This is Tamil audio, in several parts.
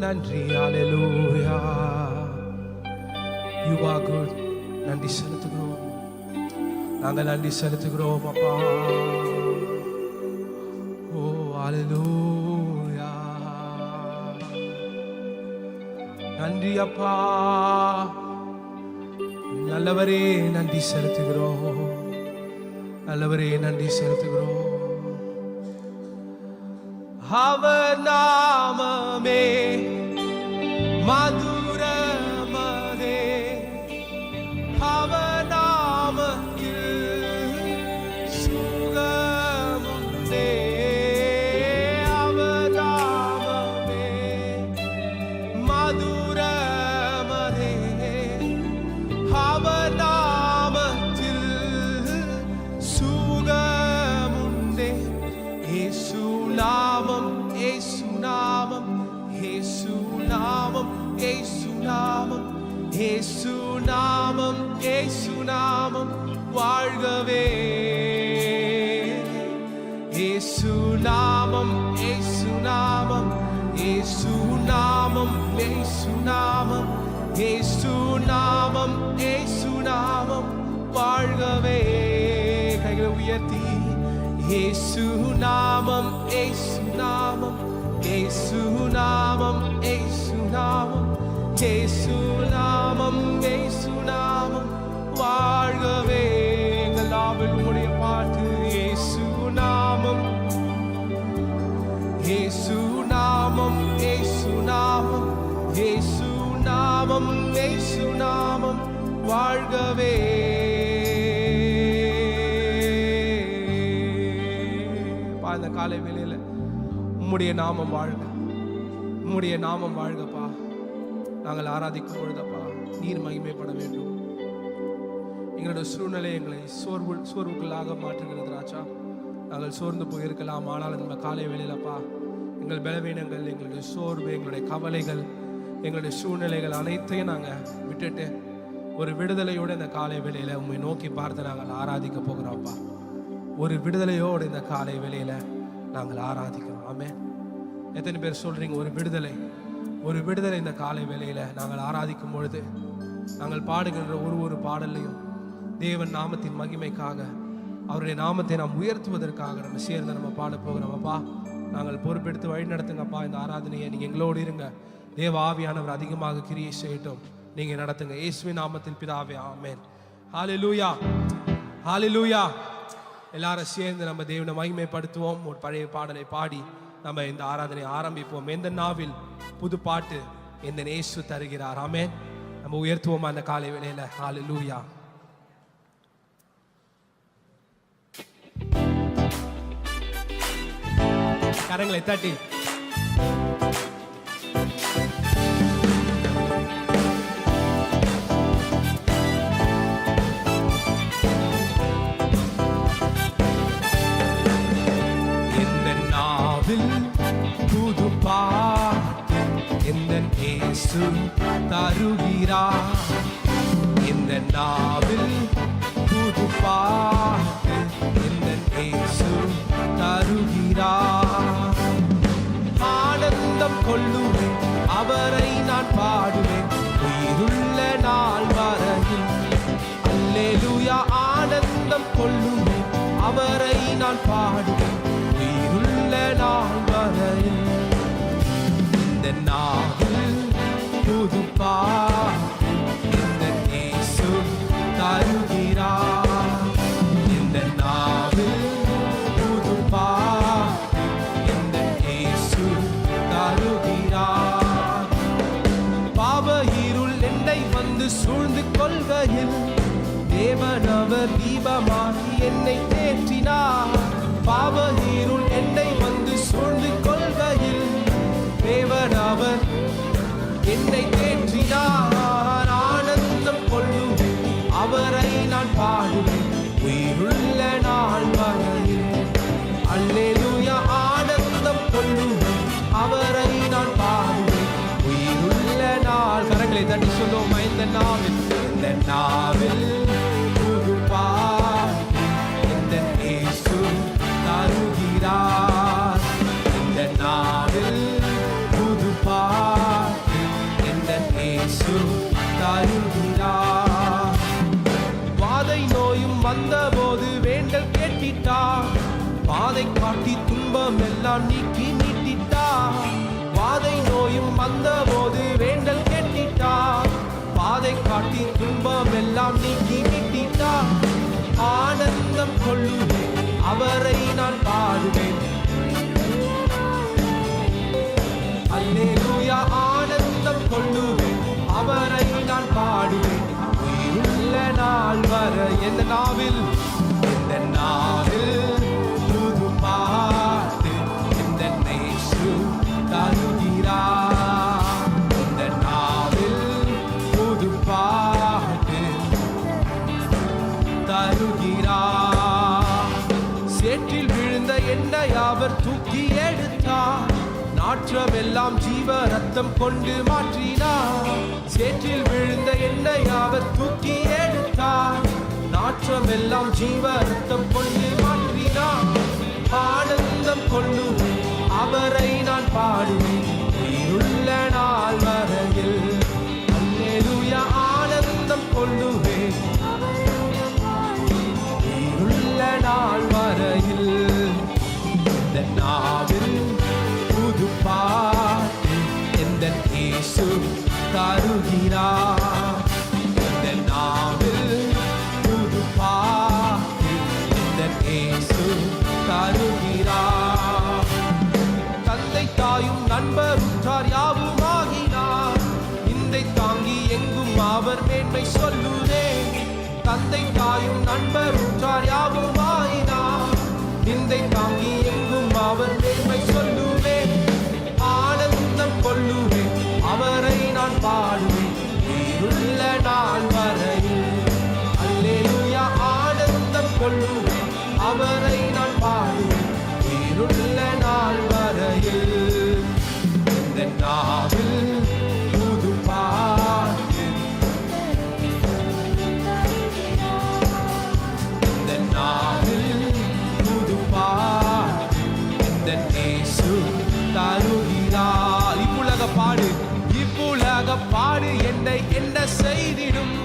நன்றி. ஹalleluya. You are good. நன்றி செலுத்துகிறோம். நாங்கள் நன்றி செலுத்துகிறோம் அப்பா. ஓ ஹalleluya. நன்றி அப்பா. நல்லவரே நன்றி செலுத்துகிறோம். நல்லவரே நன்றி செலுத்துகிறோம். அவர் நாமமே மதுரமதே, அவர் நாமத்தில் சுகமுண்டே. அவர் நாமமே மதுரமதே, அவர் நாமத்தில் சுகமுண்டே. இயேசு நாமம், இயேசு நாமம், இயேசு நாமம், இயேசு நாமம், இயேசு நாமம், இயேசு நாமம் வாழ்கவே. இயேசு நாமம், இயேசு நாமம், இயேசு நாமம், இயேசு நாமம், இயேசு நாமம், இயேசு நாமம் வாழ்கவே. கைகளை உயர்த்தி இயேசு நாமம், இயேசு நாமம், இயேசு நாமம், இயேசு நாமம், இயேசு நாமம், இயேசு நாமம் வாழ்கவே. எங்கள் நாவில் உம்முடைய பாட்டு. இயேசு நாமம், இயேசு நாமம், இயேசு நாமம், இயேசு நாமம், இயேசு நாமம் வாழ்கவே. இந்த காலை வேளையில உம்முடைய நாமம் வாழ்க, உம்முடைய நாமம் வாழ்கப்பா. நாங்கள் ஆராதிக்கும் பொழுதப்பா நீர் மகிமைப்பட வேண்டும். எங்களுடைய சூழ்நிலை எங்களை சோர்வுக்குள்ளாக மாற்றுகிறது ராஜா. நாங்கள் சோர்ந்து போயிருக்கலாம், ஆனால் நம்ம காலை வேளையிலப்பா எங்கள் பலவீனங்கள், எங்களுடைய சோர்வு, எங்களுடைய கவலைகள், எங்களுடைய சூழ்நிலைகள் அனைத்தையும் நாங்கள் விட்டுட்டு ஒரு விடுதலையோடு இந்த காலை வேளையில உண்மை நோக்கி பார்த்து நாங்கள் ஆராதிக்க போகிறோம்ப்பா. ஒரு விடுதலையோடு இந்த காலை வேளையில நாங்கள் ஆராதிக்கிறோம். ஆமென். எத்தனை பேர் சொல்றீங்க ஒரு விடுதலை, ஒரு விடுதலை இந்த காலை வேளையில நாங்கள் ஆராதிக்கும் பொழுது நாங்கள் பாடுகின்ற ஒரு பாடலையும் தேவன் நாமத்தின் மகிமைக்காக, அவருடைய நாமத்தை நாம் உயர்த்துவதற்காக நம்ம சேர்ந்து நம்ம பாட போகிறோம். அப்பா நாங்கள் பொறுப்பெடுத்து வழி நடத்துங்கப்பா. இந்த ஆராதனையை நீங்க எங்களோடு இருங்க. தேவ ஆவியானவர் அதிகமாக கிரியை செய்யட்டும். நீங்க நடத்துங்க. இயேசுவின் நாமத்தில் பிதாவே, ஆமென். ஹalleluya, ஹalleluya. எல்லாரும் சேர்ந்து நம்ம தேவனை மகிமைப்படுத்துவோம். ஒரு பழைய பாடலை பாடி நம்ம இந்த ஆராதனை ஆரம்பிப்போம். எந்த நாவில் புது பாட்டு எந்த இயேசு தருகிறார். ஆமென். நம்ம உயர்த்துவோம் அந்த காலை வேளையில. ஹalleluya. கரங்களை தட்டி புது பாட்டு எந்த இயேசு தருகிறார். இந்த நாவில் புது பாட்டு எந்த இயேசு தருகிறார். ஆனந்தம் கொள்ளுவேன், அவரை நான் பாடுவேன் உயிருள்ள நாள் வரையில். அல்லேலூயா. ஆனந்தம் கொள்ளுவேன், அவரை நான் பாடுவேன் உயிருள்ள நாள் வரையில். இந்த நாவில் புது பாட்டு இந்த இயேசு தருகிறார். இந்த நாவில் புது பாட்டு இந்த இயேசு தருகிறார். பாவ இருள் என்னை வந்து சூழ்ந்து கொள்கையில் தேவனவர் தீபமாகி என்னை தேற்றினார். பாவ இருள் என்னை வந்து சூழ்ந்து கொள்கையில் தேவனவர் என்னை தேற்றினார். ஆனந்தம் கொள்ளுவேன், அவரை நான் பாடுவேன் உயிருள்ள நாள் வரையில். அல்லேலூயா. ஆனந்தம் கொள்ளுவேன், அவரை நான் பாடுவேன் உயிருள்ள நாள். கரங்களை தட்டி சொல்லுவோம். இந்த நாவில், இந்த நாவில் புது பாட்டு இந்த இயேசு தருகிறார். இந்த நாவில் புது பாட்டு இயேசு தருகிறார். வாதை நோயும் வந்தபோது வேண்டல் கேட்டிட்டார், பாதை காட்டி துன்பம் எல்லாம் நீக்கி நீட்டிட்டார். வாதை நோயும் வந்தபோது வேண்டல் கேட்டிட்டார், பாதை காட்டி துன்பம் எல்லாம் நீக்கி நீட்டிட்டார். ஆனந்தம் கொள்ளுவேன் அவரை நான் பாடுவேன். அல்லேலூயா. ஆனந்தம் கொள்ளுவேன் அவரை நான் பாடுவேன். உயிருள்ள நாள் வர எந்த நாவில் புது பாட்டு இந்த இயேசு தருகிறார். இந்த நாவில் புது பாட்டு தருகிறார். சேற்றில் விழுந்த என்னை அவர் தூக்கி எடுத்தார், நாற்றமெல்லாம் ஜீவ ரத்தம் கொண்டு மாற்றினார். சேற்றில் விழுந்த என்னை அவர் தூக்கி எடுத்தார், நாற்றமெல்லாம் ஜீவ ரத்தம் கொண்டு மாற்றினார். ஆனந்தம் கொள்ளுவேன் அவரை நான் பாடுவேன் உயிருள்ள நாள் வரையில். அல்லேலூயா. ஆனந்தம் கொள்ளுவேன் உயிருள்ள நாள் வரையில். இந்த நாவில் புது பாட்டு எந்த இயேசு தருகிறார். இந்த நாவில் புது பாட்டு எந்த இயேசு தருகிறார். தந்தை தாயும் நண்பர் உற்றார் யாவுமாகினார், இந்தை தாங்கி எங்கும் அவர் மேன்மை சொல்லுதே. தந்தை தாயும் நண்பர் உற்றார் யாவுமாகினார், இந்தை தாங்கி எங்கும் அவர் மேன்மை சொல்லுவேன். ஆனந்தம் கொள்ளுவேன் அவரை நான் பாடுவேன் உயிருள்ள நாள் வரையில். அல்லேலூயா. ஆனந்தம் கொள்ளுவேன் அவரை நான் பாடுவேன் உயிருள்ள நாள் வரையில். இந்த நாவில் புது பாட்டு இந்த நாவில் புது பாட்டு இந்த இயேசு தருகிறார். இப்புலக பாடு இப்புலக பாடு என்னை என்ன செய்திடும்,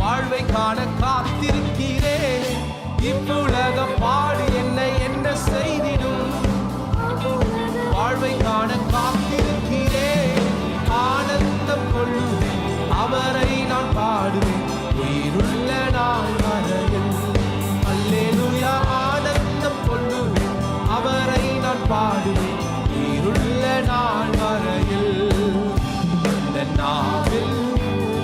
வாழ்வை காண காத்திருக்கிறேன். இப்புலக பாடு என்னை என்ன செய்திடும், வாழ்வை காண காத்திருக்கிறேன். ஆனந்தம் கொள்ளுவேன் அவரை நான் பாடுவேன் உயிருள்ள நாள் வரையில். அல்லேலூயா. ஆனந்தம் கொள்ளுவேன் அவரை நான் பாடுவேன் உயிருள்ள நாள் வரையில். இந்த நாவில்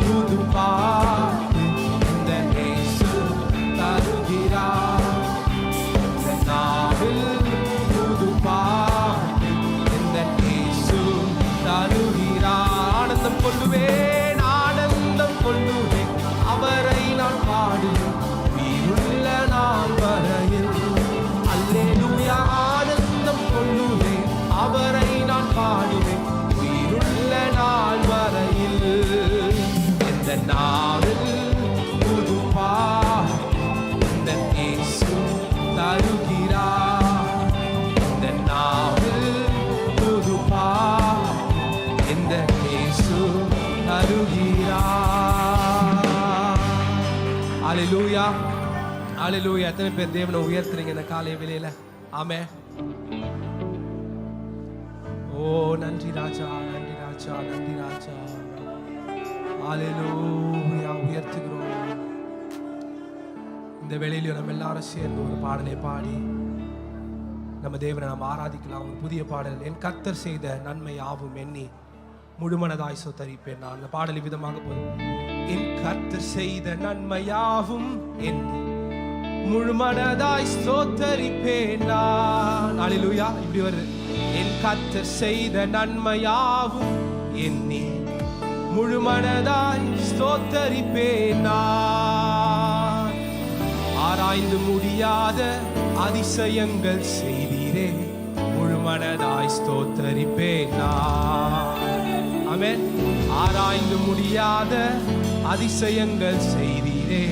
புது பாட்டு இந்த இயேசு தருகிறார். இந்த நாவில் புது பாட்டு இந்த இயேசு தருகிறார். ஆனந்தம் கொள்ளுவேன் ஆனந்தம் கொள்ளுவேன் அவரை நான் பாடுவேன் உயிருள்ள நாள் வரையில். அல்லேலூயா. ஆனந்தம் கொள்ளுவேன் அவரை நான் பாடுவேன் உயிருள்ள நாள் வரையில். இந்த நாவில் புது பாட்டு இந்த இயேசு தருகிறார். இந்த நாவில் புது பாட்டு இந்த இயேசு தருகிறார். அல்லேலூயா. அல்லேலூயா. எத்தனை பேர் தேவனை உயர்த்துறீங்க இந்த காலை வேளையில? ஆமென். ஓ நன்றி ராஜா, நன்றி ராஜா, நன்றி ராஜா. அல்லேலூயா. உயர்த்துகிறோம். இந்த வேளையில நம்ம எல்லாரும் சேர்ந்து ஒரு பாடலை பாடி நம்ம தேவனை நாம் ஆராதிக்கலாம். ஒரு புதிய பாடல், என் கர்த்தர் செய்த நன்மை யாவும் எண்ணி முழுமனதாய் சொத்தரிப்பேன் நான். அந்த பாடல் விதமாக போதும். என் கர்த்தர் செய்த நன்மை யாவும் எண்ணி முழுமனதாய் ஸ்தோத்தரிப்பேன் நான். அல்லேலூயா. இப்படி வருது. என் கர்த்தர் செய்த நன்மை யாவும் எண்ணி முழுமனதாய் ஸ்தோத்தரிப்பேன் நான். ஆராய்ந்து முடியாத அதிசயங்கள் செய்தீரே, முழுமனதாய் ஸ்தோத்தரிப்பேன் நான். ஆமென். ஆராய்ந்து முடியாத அதிசயங்கள் செய்தீரே,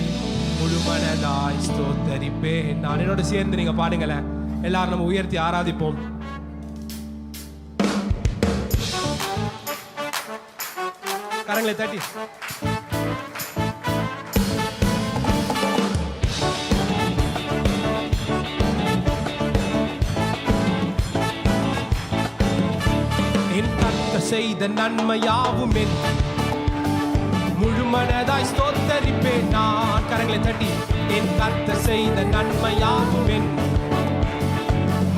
முழுமனதாய் ஸ்தோத்தரிப்பேன் நான். என்னோட சேர்ந்து நீங்க பாடுங்களேன். எல்லாரும் நம்ம உயர்த்தி ஆராதிப்போம். கரங்களை தட்டி என் கர்த்தர் செய்த நன்மையாவும் என் முழு மனதாய் ஸ்தோத்தரிப்பேன் நான். கரங்களை தட்டி என் கர்த்தர் செய்த நன்மையாவும் என்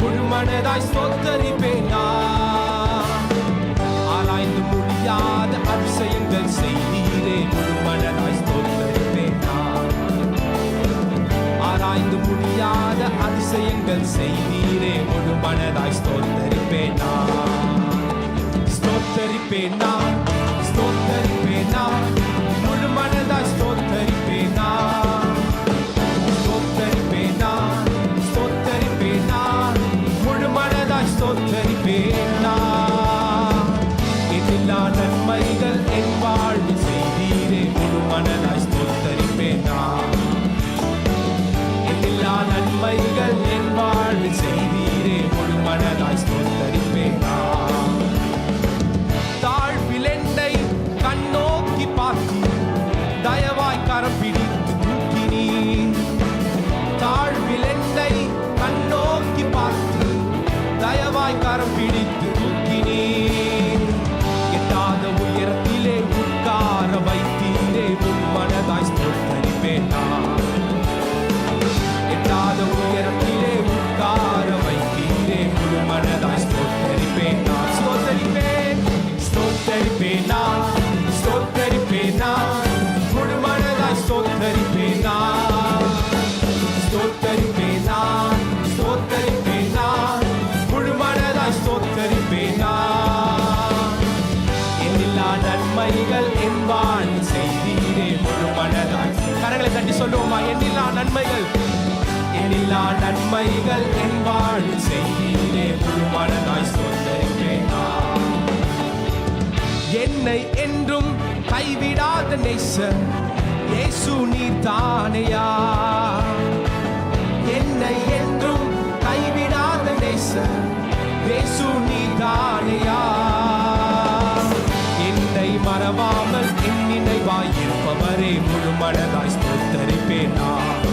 முழு மனதாய் ஸ்தோத்தரிப்பேன் நான். ஆராய்ந்து முடியாத அதிசயங்கள் செய்தீரே, முழு மனதாய் ஸ்தோத்தரிப்பேன் நான். ஆராய்ந்து முடியாத அதிசயங்கள் செய்தீரே, முழு மனதாய் ஸ்தோத்தரிப்பேன் நான். ஸ்தோத்தரிப்பேன் நான், ஸ்தோத்தரிப்பேன் நான், முழு மனதாய் ஸ்தோத்தரிப்பேன் நான். ஸ்தோத்தரிப்பேன் நான், ஸ்தோத்தரிப்பேன் நான், முழு மனதாய் ஸ்தோத்தரிப்பேன் நான். எண்ணில்லா நன்மைகள் என் வாழ்வில் செய்தீரே, முழு மனதாய் ஸ்தோத்தரிப்பேன் நான். எண்ணில்லா நன்மைகள் என் வாழ்வில் செய்தீரே, முழு மனதாய் ஸ்தோத்தரிப்பேன் நான். தாழ்வில் என்னை கண்ணோக்கி பார்த்து தயவாய் கரம் பிடித்து தூக்கினீர். தாழ்வில் என்னை கண்ணோக்கி பார்த்து தயவாய் கரம் பிடித்து தூக்கினீர். எட்டாத உயரத்திலே உட்கார வைத்தீரே, உன் மனதாய் ஸ்தோத்தரிப்பேன் நான். எட்டாத உயரத்திலே உட்கார வைத்தீரே, உன் மனதாய் ஸ்தோத்தரிப்பேன் நான். ஸ்தோத்தரிப்பேன், ஸ்தோத்தரிப்பேன் நான், ஸ்தோத்தரிப்பேன் நான், முழு மனதாய் ஸ்தோத்தரிப்பேன் நான். ஸ்தோத்தரிப்பேன் நான், ஸ்தோத்தரிப்பேன் நான், முழு மனதாய் ஸ்தோத்தரிப்பேன் நான். எண்ணில்லா நன்மைகள் என் வாழ்வில் செய்தீரே, முழு மனதாய். கரங்களை தட்டி சொல்லுவோமா? எண்ணில்லா நன்மைகள், எண்ணில்லா நன்மைகள் என் வாழ்வில் செய்தீரே, முழு மனதாய் ஸ்தோத்தரிப்பேன் நான். என்னை என்றும் கைவிடாத நேசர் இயேசு நீர் தானையா. என்னை என்றும் கைவிடாத நேசர் இயேசு நீர் தானையா. என்னை மறவாமல் என் நினைவாய் இருப்பவரே, முழு மனதாய் ஸ்தோத்தரிப்பேன் நான்.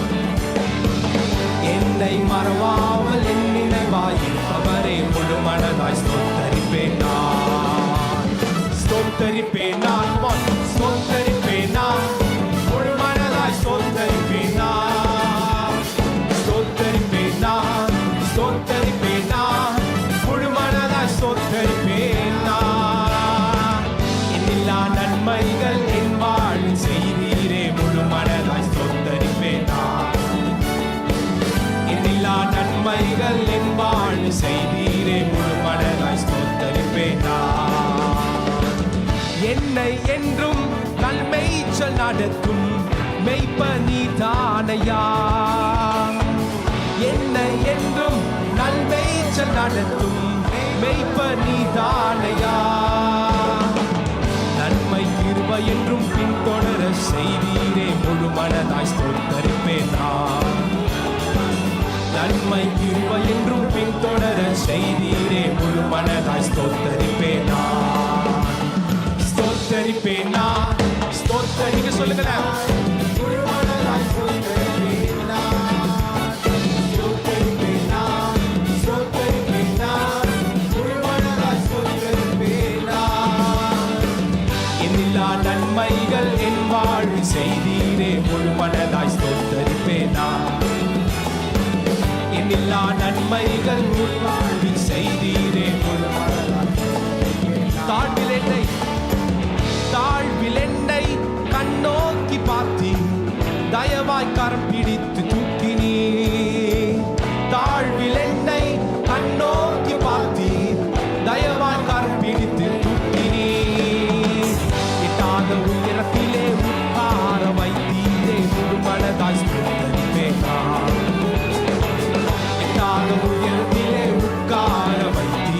என்னை மறவாமல் என் நினைவாய் இருப்பவரே, முழு மனதாய் ஸ்தோத்தரிப்பேன் நான். ஸ்தோத்தரிப்பேன் நான், ஸ்தோத்தரிப்பேன் நான், முழு மனதாய் ஸ்தோத்தரிப்பேன் நான். ஸ்தோத்தரிப்பேன் நான், ஸ்தோத்தரிப்பேன் நான், முழு மனதாய் ஸ்தோத்தரிப்பேன் நான். எண்ணில்லா நன்மைகள் என் வாழ்வில் செய்தீரே, முழு மனதாய் ஸ்தோத்தரிப்பேன் நான். எண்ணில்லா நன்மைகள் என் வாழ்வில் செய்தீரே, முழு மனதாய் ஸ்தோத்தரிப்பேன் நான். என்னை என்றும் நல்மேய்ச்சல் நடத்தும் மெய்ப்பனி தானையா. என்னை என்றும் நல்மேய்ச்சல் நடத்தும் மெய்ப்பனி தானையா. நன்மை கிருபை என்றும் பின்தொடர செய்தீரே, முழு மனதாய் ஸ்தோத்தரிப்பேன் நான். நன்மை கிருபை என்றும் பின்தொடர செய்தீரே, முழு மனதாய் ஸ்தோத்தரிப்பேன் நான். ஸ்தோத்தரிப்பேன் நான், ஸ்தோத்தரிக்க சொல்லுங்களேன். முழு மனதாய் ஸ்தோத்தரிப்பேன் நான். ஸ்தோத்தரிப்பேன் நான், ஸ்தோத்தரிப்பேன் நான், முழு மனதாய் ஸ்தோத்தரிப்பேன் நான். எண்ணில்லா நன்மைகள் என் வாழ்வில் செய்தீரே, முழு மனதாய் ஸ்தோத்தரிப்பேன் நான். எண்ணில்லா நன்மைகள் உன் வாழ்வில் செய்தீரே, முழு மனதாய் தாழ்வில் என்னை, தாழ்வில் என்னை கண்ணோக்கி பார்த்தி தயவாய் கரம் பிடித்து தூக்கினீ. தாழ்வில் என்னை கண்ணோக்கி பார்த்தி தயவாய் கரம் பிடித்து தூக்கினீ. எட்டாத உயரத்திலே உட்கார வைத்தீரே, முழு மனதாய் ஸ்தோத்தரிப்பேன் நான். எட்டாத உயரத்திலே உட்கார வைத்தீரே,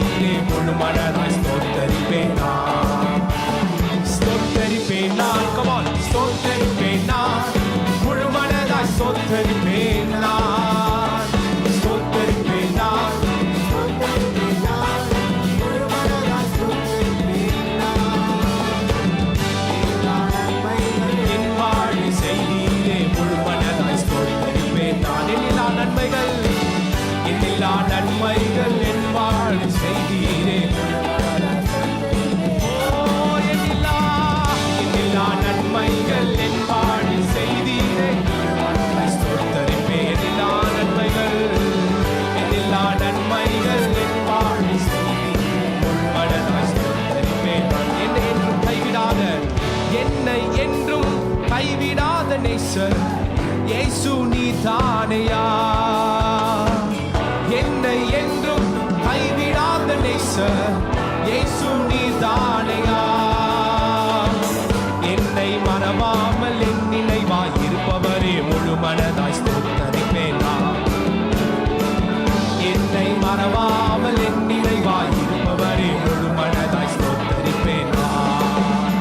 முழு மனதாய் ஸ்தோத்தரிப்பேன் நான். என்னை என்றும் கைவிடாத, என்னை என்றும் கைவிடாத நேசர் இயேசு நீதானையா. என்னை என்றும் கைவிடாத நேசர் இயேசு நீதானையா. என்னை மறவாமல் என் நினைவாய் இருப்பவரே முழு மனதாய் ஸ்தோத்தரிப்பேன் நான். என்னை மறவாமல் என் நினைவாய் இருப்பவரே முழு மனதாய் ஸ்தோத்தரிப்பேன் நான்.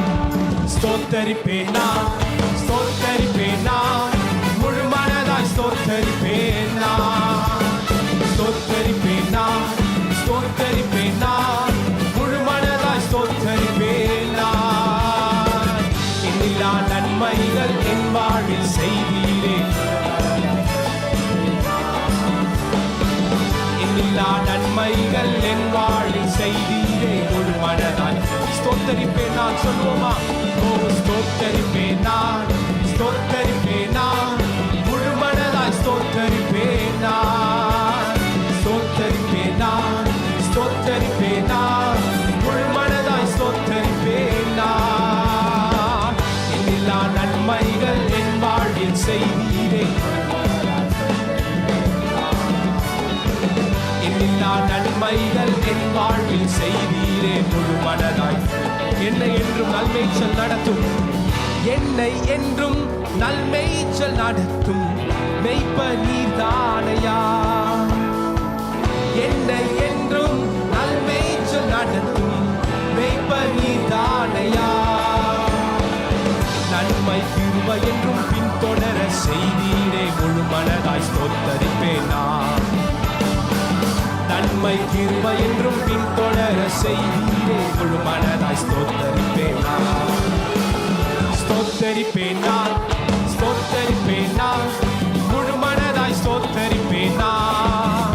ஸ்தோத்தரிப்பேன் நான், ஸ்தோத்தரிப்பேன் நான், முழு மனதாய் ஸ்தோத்தரிப்பேன் நான். ஸ்தோத்தரிப்பேன் நான், ஸ்தோத்தரிப்பேன் நான், முழு மனதாய் ஸ்தோத்தரிப்பேன் நான். எண்ணில்லா நன்மைகள் என் வாழ்வில் செய்தீரே, எண்ணில்லா நன்மைகள் என் வாழ்வில் செய்தீரே முழு மனதாய் ஸ்தோத்தரிப்பேன் நான். சொல்லுவோமா? ஓ ஸ்தோத்தரிப்பேன் நான், ஸ்தோத்தரிப்பேன் நான், முழு மனதாய் ஸ்தோத்தரிப்பேன் நான். ஸ்தோத்தரிப்பேன் நான், ஸ்தோத்தரிப்பேன் நான், முழு மனதாய் ஸ்தோத்தரிப்பேன் நான். எண்ணில்லா நன்மைகள் என் வாழ்வில் செய்தீரே, எண்ணில்லா நன்மைகள் என் வாழ்வில் செய்தீரே முழு மனதாய். என்னை என்றும் நல்மேய்ச்சல் நடத்தும், என்னை என்றும் நல்மேய்ச்சல் நடத்தும் மெய்ப்பர் நீர்தானையா. என்னை என்றும் நல்மேய்ச்சல் நடத்தும் மெய்ப்பர் நீர்தானையா. நன்மை கிருபை என்றும் பின்தொடர செய்தீரே முழு மனதாய் ஸ்தோத்தரிப்பேன் நான். நன்மை கிருபை என்றும் பின்தொடர செய்தீரே முழு மனதாய் ஸ்தோத்தரிப்பேன் நான். ஸ்தோத்தரிப்பேன் நான், ஸ்தோத்தரிப்பேன் நான், முழு மனதாய் ஸ்தோத்தரிப்பேன் நான்.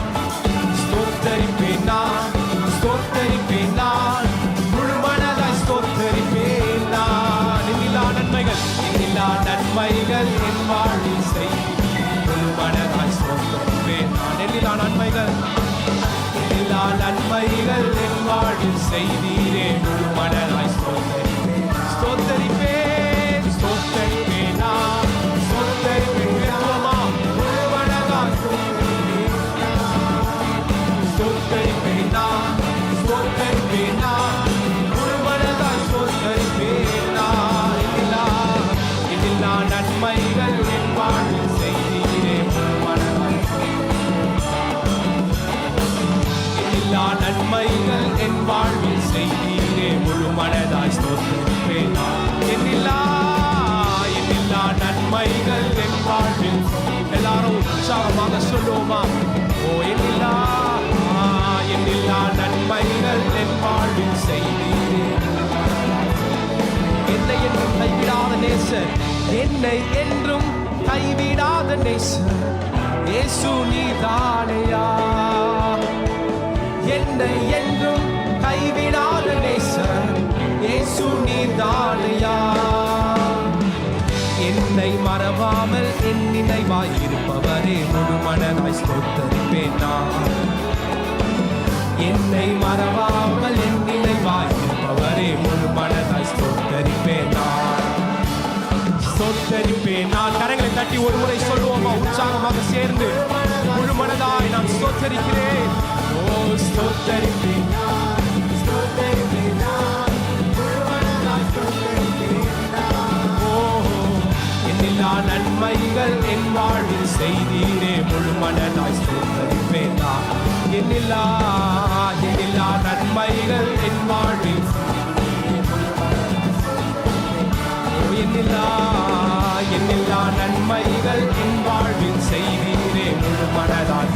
ஸ்தோத்தரிப்பேன் நான், ஸ்தோத்தரிப்பேன் நான், முழு மனதாய் ஸ்தோத்தரிப்பேன் நான். எண்ணில்லா நன்மைகள், எண்ணில்லா நன்மைகள் என் வாழ்வில் செய்தீரே முழு மனதாய் ஸ்தோத்தரிப்பேன் நான். எண்ணில்லா நன்மைகள், எல்லா நன்மைகள் என் வாழ்வில் செய்தீரே முழு மனதாய் ஸ்தோத்தரிப்பேன். ஸ்தோத்தரிப்பேன், ஸ்தோத்தரிப்பேன் நான், ஸ்தோத்தரிப்பேன் முழு மனதாய் ஸ்தோத்தரிப்பேன் நான், ஸ்தோத்தரிப்பேன் நான், முழு மனதாய் ஸ்தோத்தரிப்பேன் நான். எண்ணில்லா நன்மைகள் என் வாழ்வில் செய்தீரே முழு மனதாய். எல்லா நன்மைகள் என் வாழ்வில் செய்தீரே முழு மனதாய் ஸ்தோத்தரிப்பேன் நான். எண்ணில்லா நன்மைகள் என் வாழ்வில். எல்லாரும் உற்சாகமாக சொல்லுவோமா? ஓ எண்ணில்லா நன்மைகள் என் வாழ்வில் செய்தீரே. என்னை என்றும் கைவிடாத நேசர், என்னை என்றும் கைவிடாத நேசர் இயேசு நீதானையா. என்னை என்றும் கைவிடாத நேசர் இயேசு நீதானையா. என்னை மறவாமல் என் நினைவாய் இருப்பவரே முழு மனதாய் ஸ்தோத்தரிப்பேன் நான். என்னை மறவாமல் என் நினைவாய் இருப்பவரே முழு மனதாய் ஸ்தோத்தரிப்பேன் நான். ஸ்தோத்தரிப்பேன் நான். கரங்களை தட்டி ஒரு முறை சொல்லுவோமா? உற்சாகமாக சேர்ந்து முழு மனதாய் நான் ஸ்தோத்தரிக்கிறேன். ஓ ஸ்தோத்தரிப்பேன் நான், ஸ்தோத்தரிப்பேன் நான், முழு மனதாய் ஸ்தோத்தரிப்பேன் நான். ஓ எண்ணில்லா நன்மைகள் என் வாழ்வில் செய்தீரே முழு மனதாய் ஸ்தோத்தரிப்பேன் நான். எண்ணில்லா நன்மைகள் என் வாழ்வில். எண்ணில்லா நன்மைகள் என் வாழ்வில் செய்தீரே முழு மனதாய்.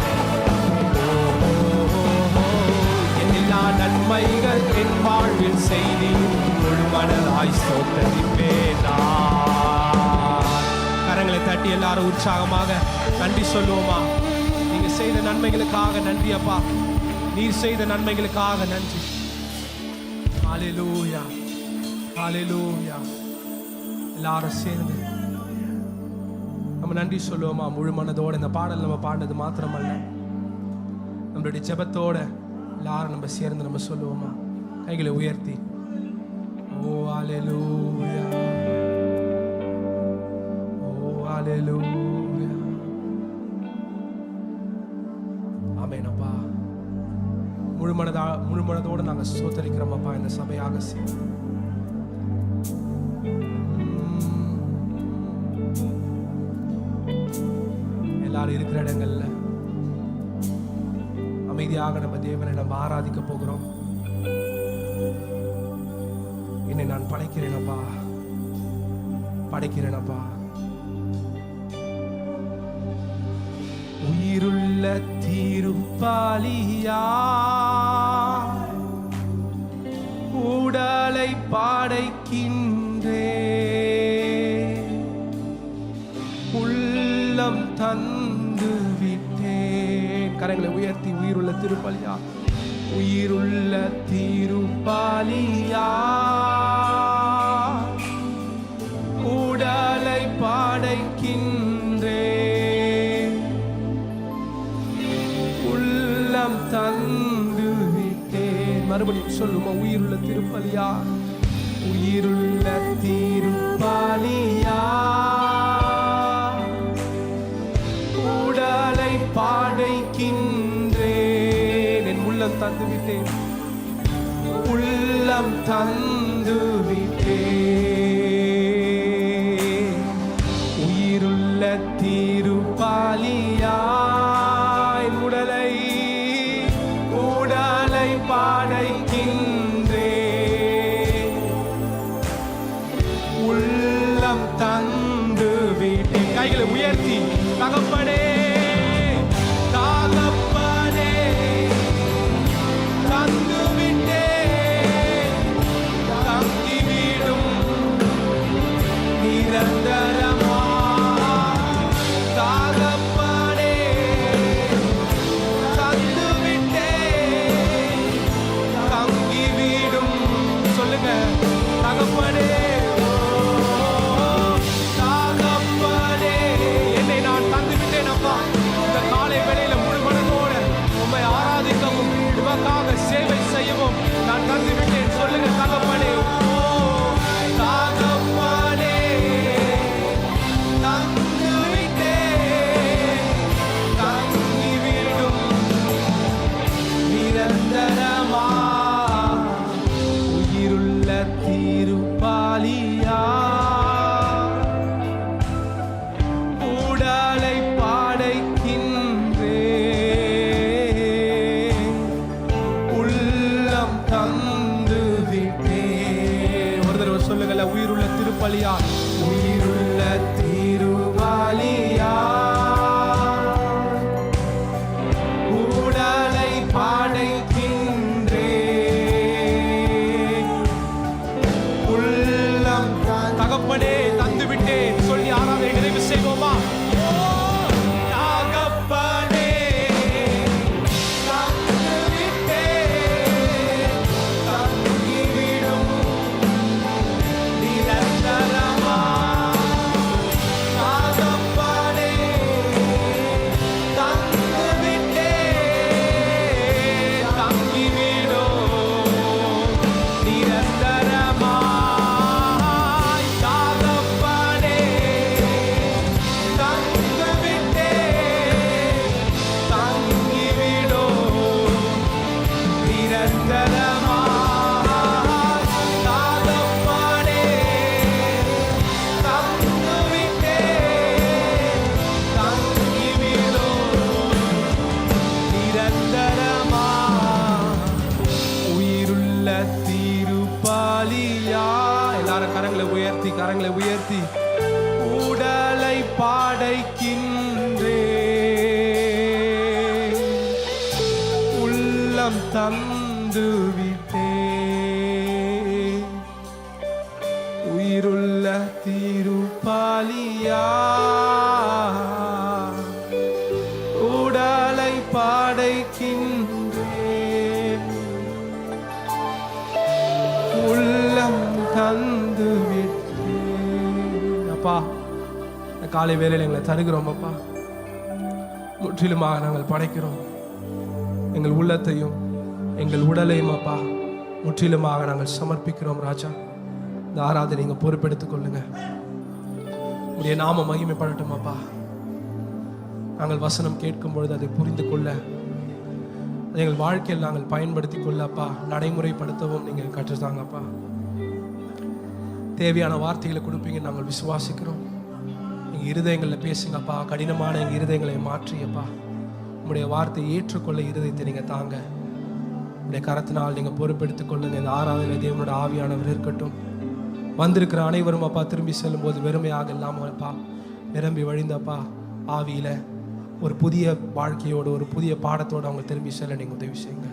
எண்ணில்லா நன்மைகள் என் வாழ்வில் செய்தீர் முழு மனதாய் ஸ்தோத்தரிப்பேன் நான். கரங்களை தட்டி எல்லாரும் உற்சாகமாக நன்றி சொல்லுவோமா? நீங்க செய்த நன்மைகளுக்காக நன்றி அப்பா. நீர் செய்த நன்மைகளுக்காக நன்றி. ஹல்லேலூயா, ஹல்லேலூயா. எல்லாரும் சேர்ந்து நம்ம நன்றி சொல்லுவோமா? முழு மனதோட இந்த பாடல் நம்ம பாடினது மாத்திரமல்ல, நம்மளுடைய ஜெபத்தோட எல்லாரும் நம்ம சேர்ந்து நம்ம சொல்லுவோமா? கைகளை உயர்த்தி ஓ அல்லேலூயா, ஓ அல்லேலூயா. ஆமென்ப்பா. முழு மனதோடு நாங்கள் ஸ்தோத்திரிக்கிறோமப்பா இந்த சபையாக சேர்ந்து. எல்லாரும் இருக்கிற இடங்கள்ல அமைதியாக நம்ம தேவனை நம்ம ஆராதிக்க போகிறோம். என்னை நான் படைக்கிறேனப்பா, படைக்கிறேனப்பா. உயிருள்ள திருப்பாலியா உடலை படைக்கின்றே, உள்ளம் தந்து விட்டேன். கரங்களை உயர்த்தி உயிருள்ள திருப்பாலியா, உயிருள்ள திருப்பாலியா உடலை படைக்கின்றேன், உள்ளம் தந்து விட்டேன். மறுபடியும் சொல்லுமா? உயிருள்ள திருப்பாலியா, உயிருள்ள திருப்பாலியா உடலை படைக்கின்றேன், என் உள்ளம் தந்து விட்டேன், உள்ளம் தந்து விட்டேன். உயிருள்ள திருப்பாலியா என் உடலை படைக்கின்றேன், உள்ளம் தந்து விட்டேன். கைகளை உயர்த்தி தகப்பனே, தகப்பனே தந்து விட்டேன், தங்கிவிடும் நிரந்தரமா. தகப்பனே தந்து விட்டேன், தங்கிவிடும். சொல்லுங்க தகப்பனே, சேவை செய்யவும் நான் தந்து விட்டேன். சொல்லுங்க தகப்பனே, தகப்பனே தந்து விட்டேன், தங்கிவிடும் நிரந்தரமா. உயிருள்ள திருப்பாலியா உடலை படைக்கின்றேன், உள்ளம் தந்து விட்டேன். ஒரு தடவை சொல்லுங்கள்ல, உயிருள்ள திருப்பாலியா, உயிருள்ள திருப்பாலியா உடலை படைக்கின்றேன், உள்ளம் தகப்பனே தந்து விட்டேன். சொல்லி ஆராதனை நிறைவு செய்வோமா? கரங்களை உயர்த்தி உடலை படைக்கின்றேன், உள்ளம் தந்து விட்டேன். உயிருள்ள திருப்பாலியா உடலை படைக்கின்றேன், உள்ளம் தந்து விட்டேன். அப்பா, காலை வேளையில் எங்களை தருகிறோம் அப்பா. முற்றிலுமாக நாங்கள் படைக்கிறோம். எங்கள் உள்ளத்தையும் எங்கள் உடலையும் அப்பா முற்றிலுமாக நாங்கள் சமர்ப்பிக்கிறோம் ராஜா. இந்த ஆராதனை நீங்க பொறுப்பெடுத்துக் கொள்ளுங்க. உடைய நாம மகிமைப்படட்டும் அப்பா. நாங்கள் வசனம் கேட்கும் பொழுது அதை புரிந்து கொள்ள, எங்கள் வாழ்க்கையில் நாங்கள் பயன்படுத்தி கொள்ள அப்பா, நடைமுறைப்படுத்தவும் நீங்கள் கற்றுத்தாங்கப்பா. தேவையான வார்த்தைகளை கொடுப்பீங்க நாங்கள் விசுவாசிக்கிறோம். எங்கள் இருதயங்களில் பேசுங்கப்பா. கடினமான எங்கள் இருதயங்களை மாற்றியப்பா, உங்களுடைய வார்த்தையை ஏற்றுக்கொள்ள இருதயத்தை நீங்கள் தாங்க. உடைய கரத்தினால் நீங்கள் பொறுப்பெடுத்துக் கொள்ளுங்க. இந்த ஆராதனை தேவனோட ஆவியானவர் இருக்கட்டும். வந்திருக்கிற அனைவரும் அப்பா திரும்பி செல்லும் போது வெறுமையாக இல்லாமல் அப்பா நிரம்பி வழிந்தப்பா ஆவியில ஒரு புதிய வாழ்க்கையோடு ஒரு புதிய பாடத்தோடு அவங்க திரும்பி செல்ல நீங்கள் உதவி செய்யுங்க.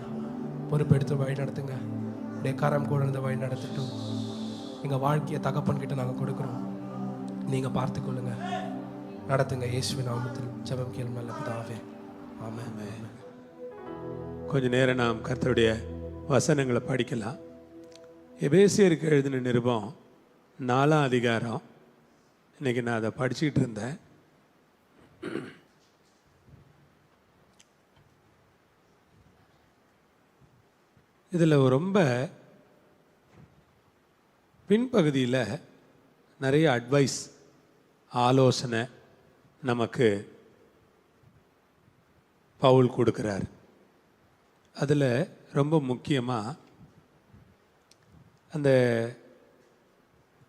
பொறுப்பெடுத்து வழி நடத்துங்க. உடைய கரம் கூட இருந்து வழி நடத்தட்டும். எங்கள் வாழ்க்கையை தகப்பன் கிட்ட நாங்கள் கொடுக்குறோம். நீங்கள் பார்த்து கொள்ளுங்க, நடத்துங்க. இயேசுவின் நாமத்தில் ஜெபம் கேளும் நல்ல பிதாவே, ஆமென். கொஞ்ச நேரம் நாம் கர்த்தருடைய வசனங்களை படிக்கலாம். எபேசியருக்கு எழுதின நிருபம் 4ஆம் அதிகாரம். இன்னைக்கு நான் அதை படிச்சுக்கிட்டு இருந்தேன். இதில் ரொம்ப பின்பகுதியில் நிறைய அட்வைஸ், ஆலோசனை நமக்கு பவுல் கொடுக்குறார். அதில் ரொம்ப முக்கியமாக அந்த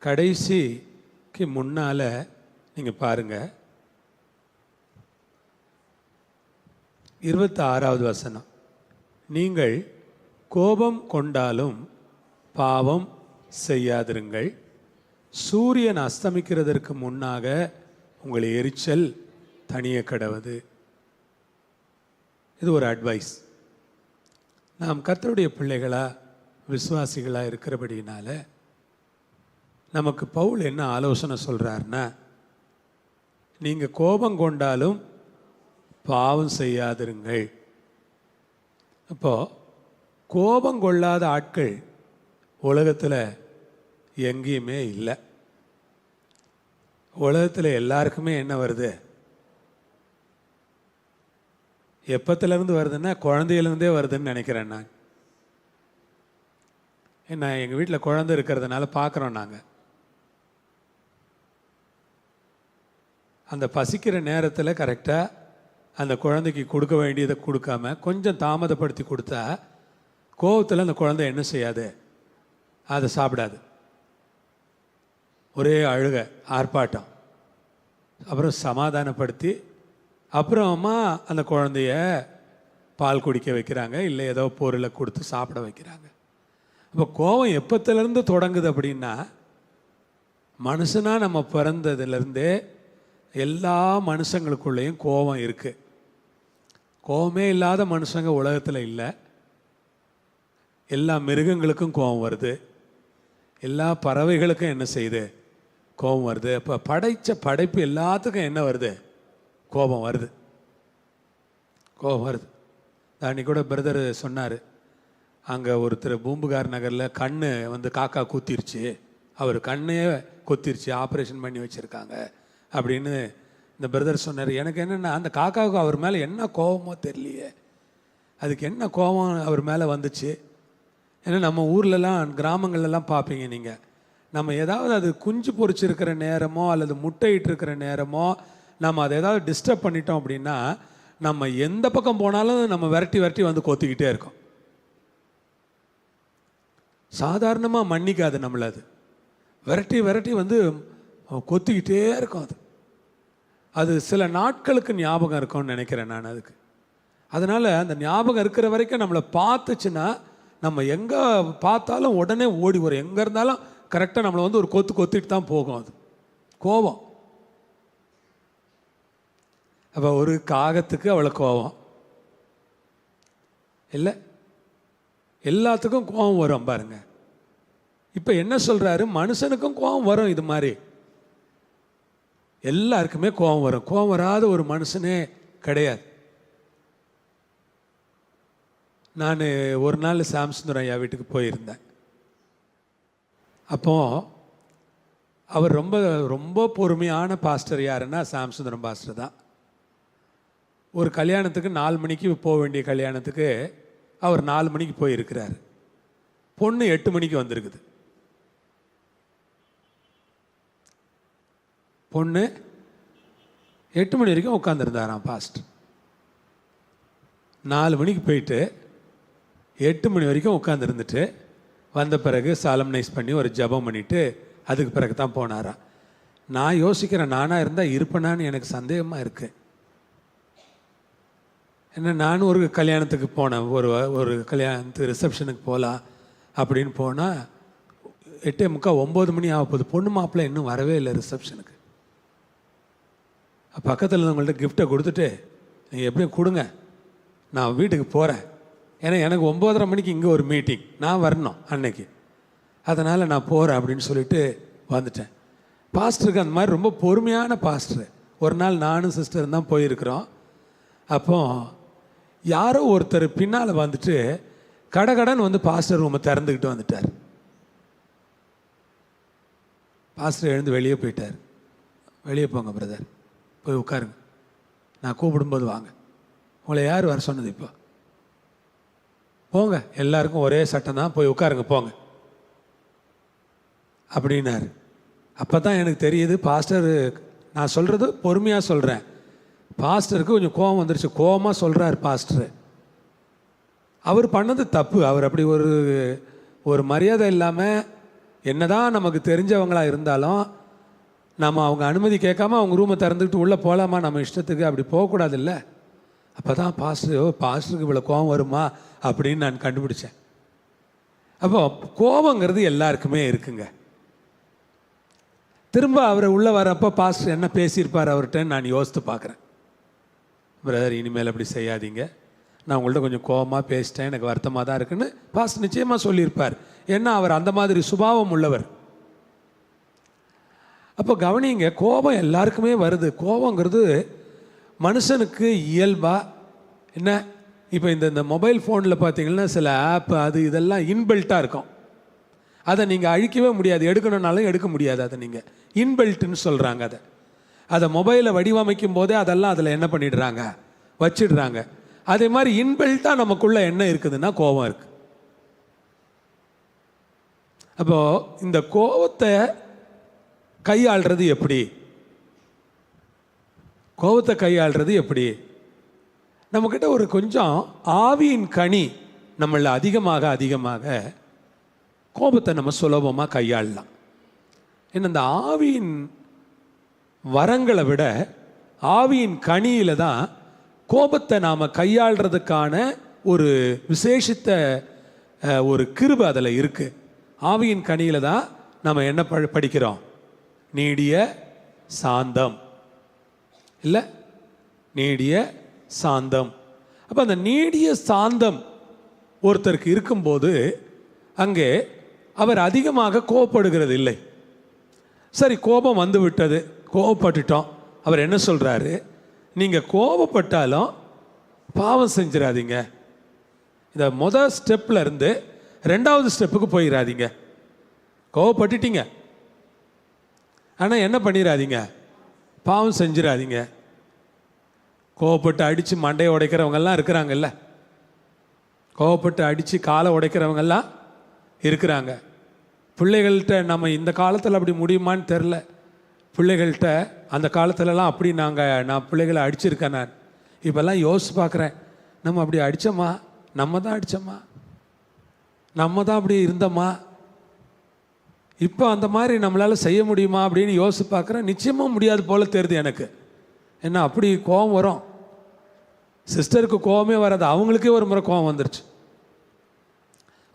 கடைசிக்கு முன்னால் நீங்கள் பாருங்கள், 26வது வசனம். நீங்கள் கோபம் கொண்டாலும் பாவம் செய்யாதிருங்கள். சூரியன் அஸ்தமிக்கிறதற்கு முன்னாக உங்கள் எரிச்சல் தனிய கடவது. இது ஒரு அட்வைஸ். நாம் கர்த்தருடைய பிள்ளைகளாக விசுவாசிகளாக இருக்கிறபடினால நமக்கு பவுல் என்ன ஆலோசனை சொல்கிறாருன்னா, நீங்கள் கோபம் கொண்டாலும் பாவம் செய்யாதிருங்கள். அப்போது கோபம் கொள்ளாத ஆட்கள் உலகத்தில் எங்கேயுமே இல்லை. உலகத்தில் எல்லாருக்குமே என்ன வருது? எப்பத்துலேருந்து வருதுன்னா குழந்தையிலேருந்தே வருதுன்னு நினைக்கிறேன் நான். ஏன்னா எங்கள் வீட்டில் குழந்தை இருக்கிறதுனால பார்க்குறோம். நாங்கள் அந்த பசிக்கிற நேரத்தில் கரெக்டாக அந்த குழந்தைக்கு கொடுக்க வேண்டியதை கொடுக்காம கொஞ்சம் தாமதப்படுத்தி கொடுத்தா கோபத்தில் அந்த குழந்தை என்ன செய்யாது? அதை சாப்பிடாது. ஒரே அழுக, ஆர்ப்பாட்டம். அப்புறம் சமாதானப்படுத்தி அப்புறமா அந்த குழந்தைய பால் குடிக்க வைக்கிறாங்க, இல்லை ஏதோ பொருளை கொடுத்து சாப்பிட வைக்கிறாங்க. அப்போ கோபம் எப்பத்துலேருந்து தொடங்குது அப்படின்னா, மனுஷனாக நம்ம பிறந்ததுலேருந்தே எல்லா மனுஷங்களுக்குள்ளேயும் கோபம் இருக்குது. கோபமே இல்லாத மனுஷங்க உலகத்தில் இல்லை. எல்லா மிருகங்களுக்கும் கோபம் வருது. எல்லா பறவைகளுக்கும் என்ன செய்யுது? கோபம் வருது. இப்போ படைத்த படைப்பு எல்லாத்துக்கும் என்ன வருது? கோபம் வருது. கோபம் வருது. அன்றைக்கி கூட பிரதர் சொன்னார், அங்கே ஒருத்தர் பூம்புகார் நகரில் கண்ணு காக்கா குத்திருச்சு, அவர் கண்ணே கொத்திருச்சு, ஆப்ரேஷன் பண்ணி வச்சுருக்காங்க அப்படின்னு இந்த பிரதர் சொன்னார். எனக்கு என்னென்னா, அந்த காக்காவுக்கு அவர் மேலே என்ன கோபமோ தெரியலையே, அதுக்கு என்ன கோபம் அவர் மேலே வந்துச்சு. ஏன்னா நம்ம ஊர்லலாம் கிராமங்கள்லாம் பார்ப்பீங்க நீங்கள், நம்ம ஏதாவது அது குஞ்சு பொறிச்சிருக்கிற நேரமோ அல்லது முட்டையிட்டு இருக்கிற நேரமோ நம்ம அதை ஏதாவது டிஸ்டர்ப் பண்ணிட்டோம் அப்படின்னா நம்ம எந்த பக்கம் போனாலும் நம்ம விரட்டி விரட்டி கொத்திக்கிட்டே இருக்கோம். சாதாரணமாக மன்னிக்காது நம்மளை, அது விரட்டி விரட்டி கொத்திக்கிட்டே இருக்கும். அது சில நாட்களுக்கு ஞாபகம் இருக்கும்னு நினைக்கிறேன் நான் அதுக்கு. அதனால் அந்த ஞாபகம் இருக்கிற வரைக்கும் நம்மளை பார்த்துச்சுன்னா நம்ம எங்கே பார்த்தாலும் உடனே ஓடி வரும். எங்கே இருந்தாலும் கரெக்டாக நம்மளை ஒரு கொத்திட்டு தான் போகும். அது கோபம். அப்போ ஒரு காகத்துக்கு அவ்வளோ கோபம் இல்லை, எல்லாத்துக்கும் கோபம் வரும் பாருங்க. இப்போ என்ன சொல்கிறாரு, மனுஷனுக்கும் கோபம் வரும். இது மாதிரி எல்லாருக்குமே கோபம் வரும். கோபம் வராத ஒரு மனுஷனே கிடையாது. நான் ஒரு நாள் சாம்சுந்தரம் ஐயா வீட்டுக்கு போயிருந்தேன். அப்போது அவர் ரொம்ப ரொம்ப பொறுமையான பாஸ்டர். யாருன்னா சாம்சுந்தரம் பாஸ்டர் தான். ஒரு கல்யாணத்துக்கு 4 மணிக்கு போக வேண்டிய கல்யாணத்துக்கு அவர் 4 மணிக்கு போயிருக்கிறார். பொண்ணு 8 மணிக்கு வந்திருக்குது. பொண்ணு 8 மணி வரைக்கும் உட்காந்துருந்தாராம் பாஸ்டர். 4 மணிக்கு போயிட்டு 8 மணி வரைக்கும் உட்காந்துருந்துட்டு வந்த பிறகு சாலம்னைஸ் பண்ணி ஒரு ஜபம் பண்ணிவிட்டு அதுக்கு பிறகு தான் போனாராம். நான் யோசிக்கிறேன், நானாக இருந்தால் இருப்பேனான்னு எனக்கு சந்தேகமாக இருக்குது. ஏன்னா நானும் ஒரு கல்யாணத்துக்கு போனேன், ஒரு கல்யாணத்துக்கு ரிசப்ஷனுக்கு போகலாம் அப்படின்னு போனால் 8:45 9 மணி ஆக போகுது. பொண்ணு மாப்பிள்ளை இன்னும் வரவே இல்லை ரிசப்ஷனுக்கு. பக்கத்தில் இருந்தவங்கள்ட்ட கிஃப்ட்டை கொடுத்துட்டு நீங்கள் எப்படியும் கொடுங்க, நான் வீட்டுக்கு போகிறேன். ஏன்னா எனக்கு 9:30 மணிக்கு இங்கே ஒரு மீட்டிங், நான் வரணும் அன்னைக்கு, அதனால் நான் போகிறேன் அப்படின்னு சொல்லிட்டு வந்துட்டேன். பாஸ்டருக்கு அந்த மாதிரி ரொம்ப பொறுமையான பாஸ்டர். ஒரு நாள் நானும் சிஸ்டரும் தான் போயிருக்கிறோம். அப்போ யாரோ ஒருத்தர் பின்னால் வந்துட்டு கடகடன்னு வந்து பாஸ்டர் ரூமை திறந்துக்கிட்டு வந்துட்டார். பாஸ்டர் எழுந்து வெளியே போயிட்டார். வெளியே போங்க பிரதர், போய் உட்காருங்க, நான் கூப்பிடும்போது வாங்க. உங்களை யார் வர சொன்னது? இப்போ போங்க, எல்லாருக்கும் ஒரே சட்டம் தான், போய் உட்காருங்க போங்க அப்படின்னாரு. அப்போ தான் எனக்கு தெரியுது பாஸ்டர், நான் சொல்கிறது பொறுமையாக சொல்கிறேன், பாஸ்டருக்கு கொஞ்சம் கோபம் வந்துருச்சு. கோபமாக சொல்கிறார் பாஸ்டர். அவர் பண்ணது தப்பு. அவர் அப்படி ஒரு மரியாதை இல்லாமல், என்னதான் நமக்கு தெரிஞ்சவங்களாக இருந்தாலும் நம்ம அவங்க அனுமதி கேட்காம அவங்க ரூமை திறந்துக்கிட்டு உள்ளே போகலாமா நம்ம இஷ்டத்துக்கு? அப்படி போகக்கூடாது இல்லை. அப்போ தான் பாஸ்டருக்கு இவ்வளோ கோபம் வருமா அப்படின்னு நான் கண்டுபிடிச்சேன். அப்போ கோபங்கிறது எல்லாருக்குமே இருக்குங்க. திரும்ப அவரை உள்ளே வரப்போ பாஸ்டர் என்ன பேசியிருப்பார் அவர்கிட்ட நான் யோசித்து பார்க்குறேன். பிரதர், இனிமேல் அப்படி செய்யாதீங்க, நான் உங்கள்கிட்ட கொஞ்சம் கோபமாக பேசிட்டேன், எனக்கு வருத்தமாக தான் இருக்குன்னு பாஸ்டர் நிச்சயமாக சொல்லியிருப்பார். ஏன்னா அவர் அந்த மாதிரி சுபாவம் உள்ளவர். அப்போ கவனிங்க, கோபம் எல்லாருக்குமே வருது. கோபங்கிறது மனுஷனுக்கு இயல்பாக என்ன, இப்போ இந்த மொபைல் ஃபோனில் பார்த்தீங்கன்னா சில ஆப் அது இதெல்லாம் இன்பில்ட்டாக இருக்கும். அதை நீங்கள் அழிக்கவே முடியாது, எடுக்கணுன்னாலும் எடுக்க முடியாது. அதை நீங்கள் இன்பில்ட்டுன்னு சொல்கிறாங்க. அதை மொபைலை வடிவமைக்கும் போதே அதெல்லாம் அதில் என்ன பண்ணிடுறாங்க, வச்சிடுறாங்க. அதே மாதிரி இன்பில்ட்டாக நமக்குள்ளே என்ன இருக்குதுன்னா கோபம் இருக்குது. அப்போது இந்த கோபத்தை கையாளுறது எப்படி? கோபத்தை கையாளுறது எப்படி? நம்மக்கிட்ட ஒரு கொஞ்சம் ஆவியின் கனி நம்மள அதிகமாக கோபத்தை நம்ம சுலபமாக கையாளலாம். ஏன்னா இந்த ஆவியின் வரங்களை விட ஆவியின் கனியில் தான் கோபத்தை நாம் கையாளுறதுக்கான ஒரு விசேஷித்த ஒரு கிருபை அதில் இருக்குது. ஆவியின் கனியில் தான் நம்ம என்ன படிக்கிறோம்? நீடிய சாந்தம் இல்லை, நீடிய சாந்தம். அப்போ அந்த நீடிய சாந்தம் ஒருத்தருக்கு இருக்கும்போது அங்கே அவர் அதிகமாக கோபப்படுகிறது இல்லை. சரி, கோபம் வந்து விட்டது, கோபப்பட்டுட்டோம். அவர் என்ன சொல்கிறாரு? நீங்கள் கோபப்பட்டாலும் பாவம் செஞ்சிடாதீங்க. இந்த முதல் ஸ்டெப்பில் இருந்து 2வது ஸ்டெப்புக்கு போயிடாதீங்க. கோபப்பட்டுட்டீங்க, ஆனால் என்ன பண்ணிடாதீங்க, பாவம் செஞ்சிடாதீங்க. கோவப்பட்டு அடித்து மண்டையை உடைக்கிறவங்கெல்லாம் இருக்கிறாங்கல்ல, கோவப்பட்டு அடித்து காலை உடைக்கிறவங்கெல்லாம் இருக்கிறாங்க. பிள்ளைகள்கிட்ட நம்ம இந்த காலத்தில் அப்படி முடியுமான்னு தெரில. பிள்ளைகள்கிட்ட அந்த காலத்துலலாம் அப்படி நான் பிள்ளைகளை அடிச்சிருக்கேன். நான் இப்போல்லாம் யோசிச்சு பார்க்குறேன், நம்ம அப்படி அடித்தோமா? நம்ம தான் அடித்தோமா? நம்ம தான் அப்படி இருந்தோமா? இப்போ அந்த மாதிரி நம்மளால் செய்ய முடியுமா அப்படின்னு யோசிச்சு பார்க்குறேன். நிச்சயமாக முடியாது போல தெரியுது எனக்கு. ஏன்னா அப்படி கோபம் வரும். சிஸ்டருக்கு கோபமே வராது, அவங்களுக்கே ஒரு முறை கோபம் வந்துருச்சு.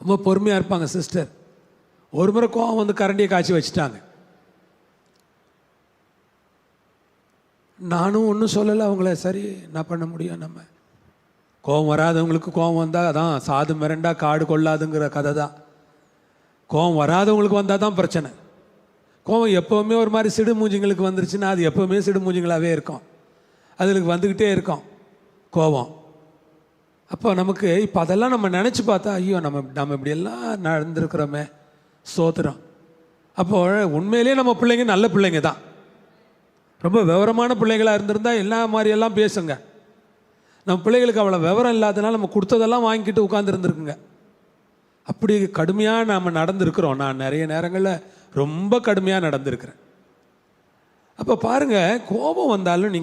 ரொம்ப பொறுமையாக இருப்பாங்க சிஸ்டர். ஒரு முறை கோபம் வந்து கரண்டியை காய்ச்சி வச்சுட்டாங்க. நானும் ஒன்றும் சொல்லலை அவங்கள. சரி, என்ன பண்ண முடியும்? நம்ம கோபம் வராதவங்களுக்கு கோபம் வந்தால் அதான் சாது மிரண்டா காடு கொள்ளாதுங்கிற கதை தான். கோபம் வராதவங்களுக்கு வந்தால் தான் பிரச்சனை. கோபம் எப்போவுமே ஒரு மாதிரி சிடு மூஞ்சிங்களுக்கு வந்துருச்சுன்னா அது எப்போவுமே சிடு மூஞ்சிங்களாகவே இருக்கும், அதுக்கு வந்துக்கிட்டே இருக்கும் கோபம். அப்போ நமக்கு இப்போ அதெல்லாம் நம்ம நினச்சி பார்த்தா, ஐயோ நம்ம இப்படியெல்லாம் நடந்துருக்கிறோமே, சோத்துறோம். அப்போ உண்மையிலேயே நம்ம பிள்ளைங்க நல்ல பிள்ளைங்க தான். ரொம்ப விவரமான பிள்ளைங்களாக இருந்திருந்தால் எல்லா மாதிரியெல்லாம் பேசுங்க. நம்ம பிள்ளைகளுக்கு அவ்வளோ விவரம் இல்லாதனால நம்ம கொடுத்ததெல்லாம் வாங்கிக்கிட்டு உட்காந்துருந்துருக்குங்க. அப்படி கடுமையாக நாம் நடந்திருக்கிறோம். நான் நிறைய நேரங்களில் ரொம்ப கடுமையாக நடந்திருக்கிறேன். அப்போ பாருங்கள், கோபம் வந்தாலும்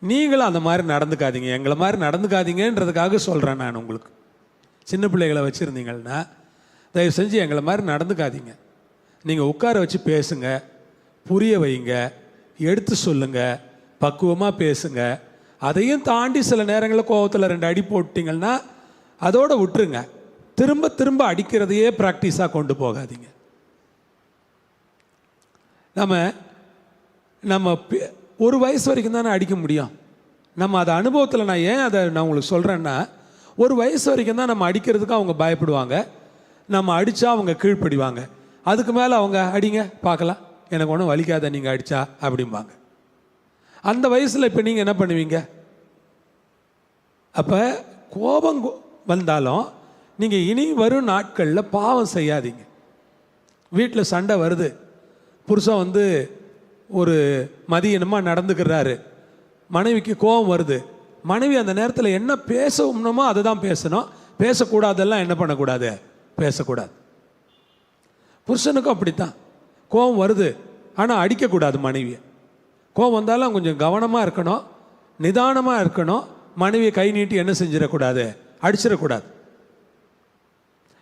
நீங்களும் அந்த மாதிரி நடந்துக்காதீங்க, எங்களை மாதிரி நடந்துக்காதீங்கன்றதுக்காக சொல்கிறேன் நான் உங்களுக்கு. சின்ன பிள்ளைகளை வச்சுருந்தீங்கன்னா தயவு செஞ்சு எங்களை மாதிரி நடந்துக்காதீங்க. நீங்கள் உட்கார வச்சு பேசுங்க, புரிய வைங்க, எடுத்து சொல்லுங்கள், பக்குவமாக பேசுங்க. அதையும் தாண்டி சில நேரங்களில் கோபத்தில் 2 அடி போட்டிங்கன்னா அதோடு விட்டுருங்க. திரும்ப திரும்ப அடிக்கிறதையே ப்ராக்டிஸாக கொண்டு போகாதீங்க. நம்ம ஒரு வயசு வரைக்கும் தானே அடிக்க முடியும். நம்ம அதை அனுபவத்தில் நான் உங்களுக்கு சொல்கிறேன்னா, ஒரு வயசு வரைக்கும் தான் நம்ம அடிக்கிறதுக்கு அவங்க பயப்படுவாங்க. நம்ம அடித்தா அவங்க கீழ்ப்படிவாங்க. அதுக்கு மேலே அவங்க அடிங்க பார்க்கலாம், எனக்கு ஒன்றும் வலிக்காத நீங்கள் அடித்தா அப்படிம்பாங்க. அந்த வயசில் இப்போ நீங்கள் என்ன பண்ணுவீங்க? அப்போ கோபம் வந்தாலும் நீங்கள் இனி வரும் நாட்களில் பாவம் செய்யாதீங்க. வீட்டில் சண்டை வருது, புருஷன் ஒரு மதியனமாக நடந்துக்கிறாரு, மனைவிக்கு கோபம் வருது. மனைவி அந்த நேரத்தில் என்ன பேசணுமோ அதை தான் பேசணும், பேசக்கூடாதெல்லாம் என்ன பண்ணக்கூடாது, பேசக்கூடாது. புருஷனுக்கும் அப்படித்தான், கோபம் வருது ஆனால் அடிக்கக்கூடாது மனைவியை. கோபம் வந்தாலும் கொஞ்சம் கவனமாக இருக்கணும், நிதானமாக இருக்கணும். மனைவியை கை நீட்டி என்ன செஞ்சிடக்கூடாது, அடிச்சிடக்கூடாது.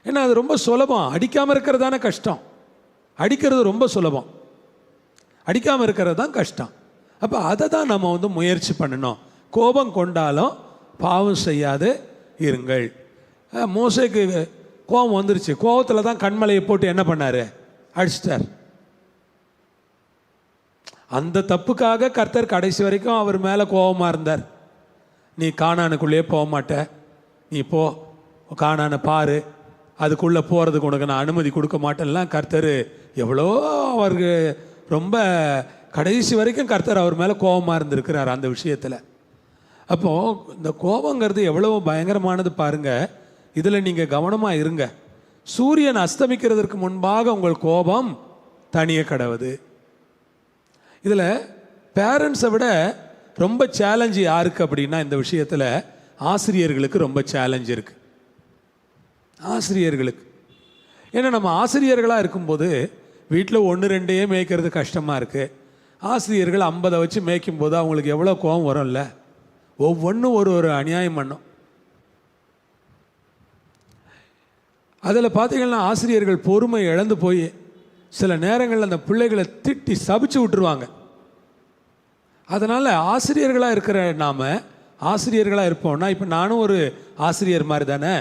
ஏன்னா அது ரொம்ப சுலபம். அடிக்காமல் இருக்கிறது தானே கஷ்டம். அடிக்கிறது ரொம்ப சுலபம், அடிக்காமல் இருக்கிறது தான் கஷ்டம். அப்போ அதை தான் நம்ம முயற்சி பண்ணணும். கோபம் கொண்டாலும் பாவம் செய்யாது இருங்கள். மோசேக்கு கோபம் வந்துருச்சு, கோபத்தில் தான் கண்மலையை போட்டு என்ன பண்ணார், அடிச்சிட்டார். அந்த தப்புக்காக கர்த்தர் கடைசி வரைக்கும் அவர் மேலே கோபமாக இருந்தார். நீ கானானுக்குள்ளேயே போக மாட்ட, நீ போ, கானானை பாரு, அதுக்குள்ளே போகிறதுக்கு உனக்கு நான் அனுமதி கொடுக்க மாட்டேன்லாம் கர்த்தர் எவ்வளோ அவருக்கு ரொம்ப கடைசி வரைக்கும் கர்த்தர் அவர் மேலே கோபமாக இருந்திருக்கிறார் அந்த விஷயத்தில். அப்போது இந்த கோபங்கிறது எவ்வளோ பயங்கரமானது பாருங்கள். இதில் நீங்கள் கவனமாக இருங்க. சூரியன் அஸ்தமிக்கிறதுக்கு முன்பாக உங்கள் கோபம் தனிய கடவுது. இதில் பேரண்ட்ஸை விட ரொம்ப சேலஞ்சு யாருக்கு அப்படின்னா இந்த விஷயத்தில் ஆசிரியர்களுக்கு ரொம்ப சேலஞ்சு இருக்குது. ஆசிரியர்களுக்கு ஏன்னா நம்ம ஆசிரியர்களாக இருக்கும்போது வீட்டில் 1-2 மேய்க்கிறது கஷ்டமாக இருக்குது. ஆசிரியர்கள் 50 வச்சு மேய்க்கும்போது அவங்களுக்கு எவ்வளோ கோபம் வரும்ல. ஒவ்வொன்றும் ஒரு அநியாயம் பண்ணும். அதில் பார்த்தீங்கன்னா ஆசிரியர்கள் பொறுமை இழந்து போய் சில நேரங்களில் அந்த பிள்ளைகளை திட்டி சபிச்சு விட்டுருவாங்க. அதனால் ஆசிரியர்களாக இருக்கிற நாம் ஆசிரியர்களாக இருப்போம்னா, இப்போ நானும் ஒரு ஆசிரியர் மாதிரி தானே,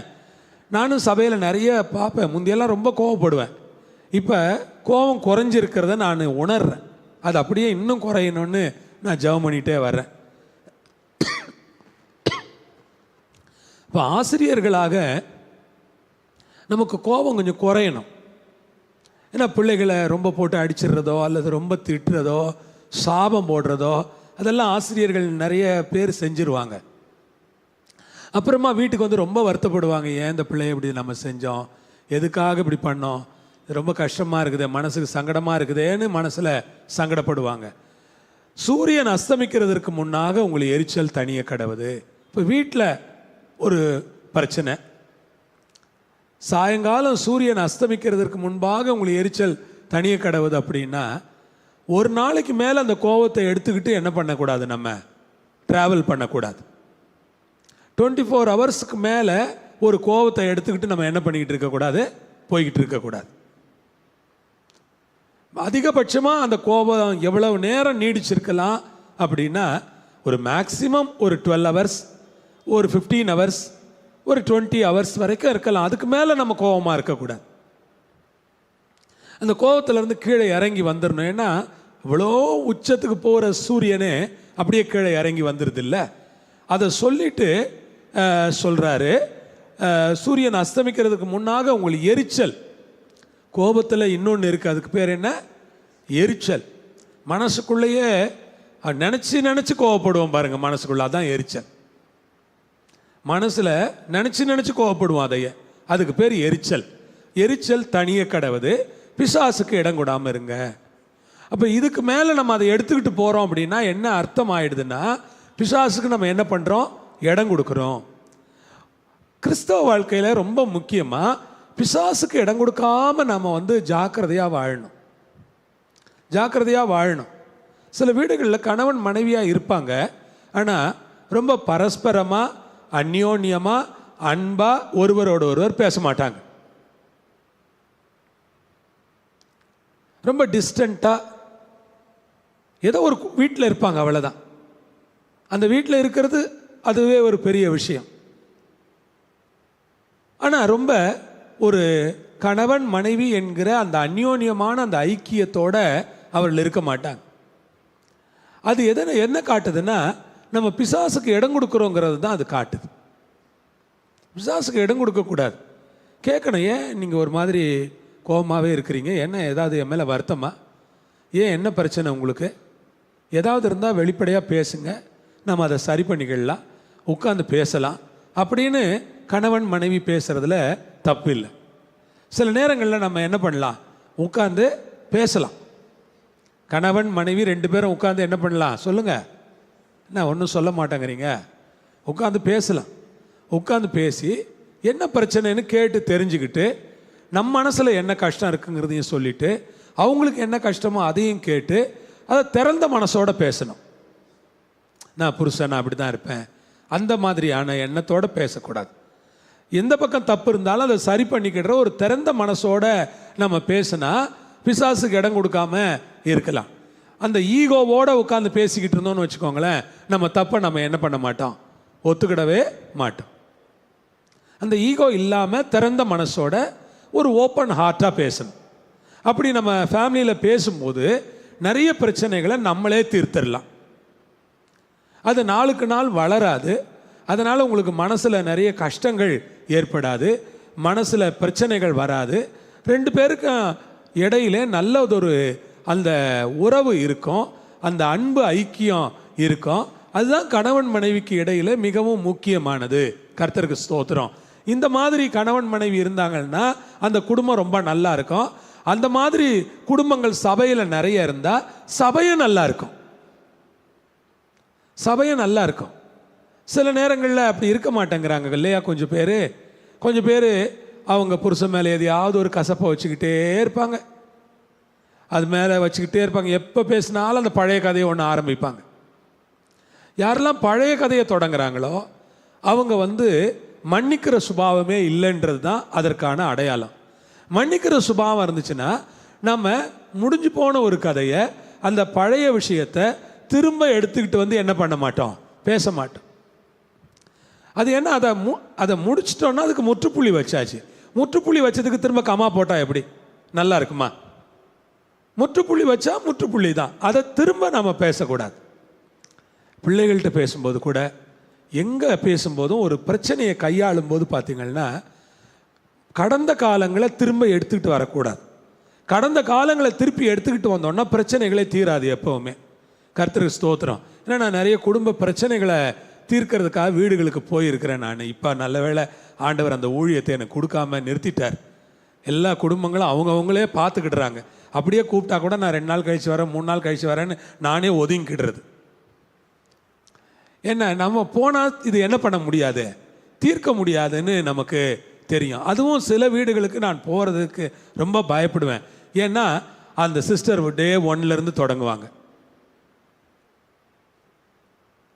நானும் சபையில் நிறைய பார்ப்பேன். முந்தையெல்லாம் ரொம்ப கோவப்படுவேன். இப்போ கோபம் குறைஞ்சிருக்கிறத நான் உணர்றேன். அது அப்படியே இன்னும் குறையணும்னு நான் ஜெபம் பண்ணிகிட்டே வர்றேன். இப்போ ஆசிரியர்களாக நமக்கு கோபம் கொஞ்சம் குறையணும். ஏன்னா பிள்ளைகளை ரொம்ப போட்டு அடிச்சிடுறதோ அல்லது ரொம்ப திட்டுறதோ சாபம் போடுறதோ அதெல்லாம் ஆசிரியர்கள் நிறைய பேர் செஞ்சிருவாங்க. அப்புறமா வீட்டுக்கு ரொம்ப வருத்தப்படுவாங்க. ஏன் இந்த பிள்ளைய இப்படி நம்ம செஞ்சோம், எதுக்காக இப்படி பண்ணோம், ரொம்ப கஷ்டமாக இருக்குது, மனசுக்கு சங்கடமாக இருக்குதேன்னு மனசில் சங்கடப்படுவாங்க. சூரியன் அஸ்தமிக்கிறதுக்கு முன்னாக உங்களுக்கு எரிச்சல் தனிய கடவுது. இப்போ வீட்டில் ஒரு பிரச்சனை, சாயங்காலம் சூரியன் அஸ்தமிக்கிறதுக்கு முன்பாக உங்களுக்கு எரிச்சல் தனிய கடவுது அப்படின்னா, ஒரு நாளைக்கு மேலே அந்த கோபத்தை எடுத்துக்கிட்டு என்ன பண்ணக்கூடாது, நம்ம ட்ராவல் பண்ணக்கூடாது. 24 ஹவர்ஸுக்கு மேலே ஒரு கோபத்தை எடுத்துக்கிட்டு நம்ம என்ன பண்ணிக்கிட்டு இருக்கக்கூடாது, போய்கிட்டு இருக்கக்கூடாது. அதிகபட்சமாக அந்த கோபம் எவ்வளவு நேரம் நீடிச்சிருக்கலாம் அப்படின்னா, ஒரு மேக்சிமம் ஒரு 12 ஹவர்ஸ், ஒரு 15 ஹவர்ஸ், ஒரு 20 ஹவர்ஸ் வரைக்கும் இருக்கலாம். அதுக்கு மேலே நம்ம கோபமாக இருக்கக்கூடாது. அந்த கோபத்திலேருந்து கீழே இறங்கி வந்துடணும். ஏன்னா இவ்வளோ உச்சத்துக்கு போகிற சூரியனே அப்படியே கீழே இறங்கி வந்துடுது இல்லை. அதை சொல்லிட்டு சொல்கிறாரு, சூரியன் அஸ்தமிக்கிறதுக்கு முன்னாக உங்களுக்கு எரிச்சல். கோபத்தில் இன்னொன்று இருக்குது, அதுக்கு பேர் என்ன, எரிச்சல். மனசுக்குள்ளேயே நினச்சி கோவப்படுவோம் பாருங்கள், மனசுக்குள்ளே அதான் எரிச்சல். மனசில் நினச்சி கோவப்படுவோம், அதையே, அதுக்கு பேர் எரிச்சல். எரிச்சல் தனிய கடவுது. பிசாசுக்கு இடம் கொடாமல் இருங்க. அப்போ இதுக்கு மேலே நம்ம அதை எடுத்துக்கிட்டு போகிறோம் அப்படின்னா என்ன அர்த்தம் ஆயிடுதுன்னா, பிசாசுக்கு நம்ம என்ன பண்ணுறோம்? இடம் கொடுக்குறோம். கிறிஸ்தவ வாழ்க்கையில் ரொம்ப முக்கியமாக பிசாசுக்கு இடம் கொடுக்காம நம்ம ஜாக்கிரதையாக வாழணும். ஜாக்கிரதையாக வாழணும். சில வீடுகளில் கணவன் மனைவியாக இருப்பாங்க, ஆனால் ரொம்ப பரஸ்பரமாக அந்யோன்யமாக அன்பாக ஒருவரோடு ஒருவர் பேச மாட்டாங்க. ரொம்ப டிஸ்டண்ட்டாக ஏதோ ஒரு வீட்டில் இருப்பாங்க, அவ்வளோதான். அந்த வீட்டில் இருக்கிறது அதுவே ஒரு பெரிய விஷயம். ஆனால் ரொம்ப ஒரு கணவன் மனைவி என்கிற அந்த அந்யோன்யமான அந்த ஐக்கியத்தோடு அவர்கள் இருக்க மாட்டாங்க. அது என்ன காட்டுதுன்னா, நம்ம பிசாசுக்கு இடம் கொடுக்குறோங்கிறது தான் அது காட்டுது. பிசாசுக்கு இடம் கொடுக்கக்கூடாது. கேட்கணும், ஏன் நீங்கள் ஒரு மாதிரி கோபமாகவே இருக்கிறீங்க? என்ன ஏதாவது என் மேலே வருத்தமா? ஏன் என்ன பிரச்சனை உங்களுக்கு? ஏதாவது இருந்தால் வெளிப்படையாக பேசுங்க, நம்ம அதை சரி பண்ணிக்கலாம், உட்காந்து பேசலாம் அப்படின்னு கணவன் மனைவி பேசுகிறதுல தப்பு இல்லை. சில நேரங்களில் நம்ம என்ன பண்ணலாம்? உட்காந்து பேசலாம். கணவன் மனைவி 2 பேரும் உட்காந்து என்ன பண்ணலாம்? சொல்லுங்கள். என்ன ஒன்றும் சொல்ல மாட்டேங்கிறீங்க? உட்காந்து பேசலாம். உட்காந்து பேசி என்ன பிரச்சனைன்னு கேட்டு தெரிஞ்சுக்கிட்டு, நம்ம மனசில் என்ன கஷ்டம் இருக்குங்கிறதையும் சொல்லிவிட்டு, அவங்களுக்கு என்ன கஷ்டமோ அதையும் கேட்டு, அதை திறந்த மனசோடு பேசணும். நான் புருஷன், நான் அப்படி தான் இருப்பேன், அந்த மாதிரியான எண்ணத்தோடு பேசக்கூடாது. எந்த பக்கம் தப்பு இருந்தாலும் அதை சரி பண்ணிக்கிற ஒரு திறந்த மனசோடு நம்ம பேசினா பிசாசுக்கு இடம் கொடுக்காம இருக்கலாம். அந்த ஈகோவோடு உட்காந்து பேசிக்கிட்டு இருந்தோம்னு வச்சுக்கோங்களேன், நம்ம தப்பை நம்ம என்ன பண்ண மாட்டோம்? ஒத்துக்கிடவே மாட்டோம். அந்த ஈகோ இல்லாமல் திறந்த மனசோட ஒரு ஓப்பன் ஹார்ட்டாக பேசணும். அப்படி நம்ம ஃபேமிலியில் பேசும்போது நிறைய பிரச்சனைகளை நம்மளே தீர்த்திடலாம். அது நாளுக்கு நாள் வளராது. அதனால் உங்களுக்கு மனசில் நிறைய கஷ்டங்கள் ஏற்படாது, மனசில் பிரச்சனைகள் வராது. 2 பேருக்கும் இடையிலே நல்லதொரு அந்த உறவு இருக்கும், அந்த அன்பு ஐக்கியம் இருக்கும். அதுதான் கணவன் மனைவிக்கு இடையில் மிகவும் முக்கியமானது. கர்த்தருக்கு ஸ்தோத்திரம். இந்த மாதிரி கணவன் மனைவி இருந்தாங்கன்னா அந்த குடும்பம் ரொம்ப நல்லா இருக்கும். அந்த மாதிரி குடும்பங்கள் சபையில் நிறைய இருந்தால் சபையும் நல்லா இருக்கும். சபையும் நல்லா இருக்கும். சில நேரங்களில் அப்படி இருக்க மாட்டேங்கிறாங்க இல்லையா? கொஞ்சம் பேர் அவங்க புருஷன் மேலே எதையாவது ஒரு கசப்பை வச்சுக்கிட்டே இருப்பாங்க, அது மேலே வச்சுக்கிட்டே இருப்பாங்க. எப்போ பேசினாலும் அந்த பழைய கதையை ஒன்று ஆரம்பிப்பாங்க. யாரெல்லாம் பழைய கதையை தொடங்குறாங்களோ அவங்க மன்னிக்கிற சுபாவமே இல்லைன்றது தான் அதற்கான அடையாளம். மன்னிக்கிற சுபாவம் இருந்துச்சுன்னா நம்ம முடிஞ்சு போன ஒரு கதையை, அந்த பழைய விஷயத்தை திரும்ப எடுத்துக்கிட்டு என்ன பண்ண மாட்டோம்? பேச மாட்டோம். அது என்ன, அதை முடிச்சிட்டோன்னா அதுக்கு முற்றுப்புள்ளி வச்சாச்சு. முற்றுப்புள்ளி வச்சதுக்கு திரும்ப கமா போட்டால் எப்படி நல்லா இருக்குமா? முற்றுப்புள்ளி வச்சா முற்றுப்புள்ளி தான், அதை திரும்ப நம்ம பேசக்கூடாது. பிள்ளைகள்கிட்ட பேசும்போது கூட, எங்கே பேசும்போதும் ஒரு பிரச்சனையை கையாளும் போது பார்த்தீங்கன்னா கடந்த காலங்களை திரும்ப எடுத்துக்கிட்டு வரக்கூடாது. கடந்த காலங்களை திருப்பி எடுத்துக்கிட்டு வந்தோன்னா பிரச்சனைகளே தீராது எப்போவுமே. கர்த்தருக்கு ஸ்தோத்திரம். ஏன்னா நான் நிறைய குடும்ப பிரச்சனைகளை தீர்க்கிறதுக்காக வீடுகளுக்கு போயிருக்கிறேன். நான் இப்போ நல்ல வேளை ஆண்டவர் அந்த ஊழியத்தை எனக்கு கொடுக்காம நிறுத்திட்டார். எல்லா குடும்பங்களும் அவங்கவுங்களே பார்த்துக்கிடுறாங்க. அப்படியே கூப்பிட்டா கூட நான் 2 நாள் கழித்து வரேன், 3 நாள் கழித்து வரேன்னு நானே ஒதுங்கிடுறது. என்ன, நம்ம போனால் இது என்ன பண்ண முடியாது, தீர்க்க முடியாதுன்னு நமக்கு தெரியும். அதுவும் சில வீடுகளுக்கு நான் போகிறதுக்கு ரொம்ப பயப்படுவேன். ஏன்னா அந்த சிஸ்டர் டே 1லேருந்து தொடங்குவாங்க.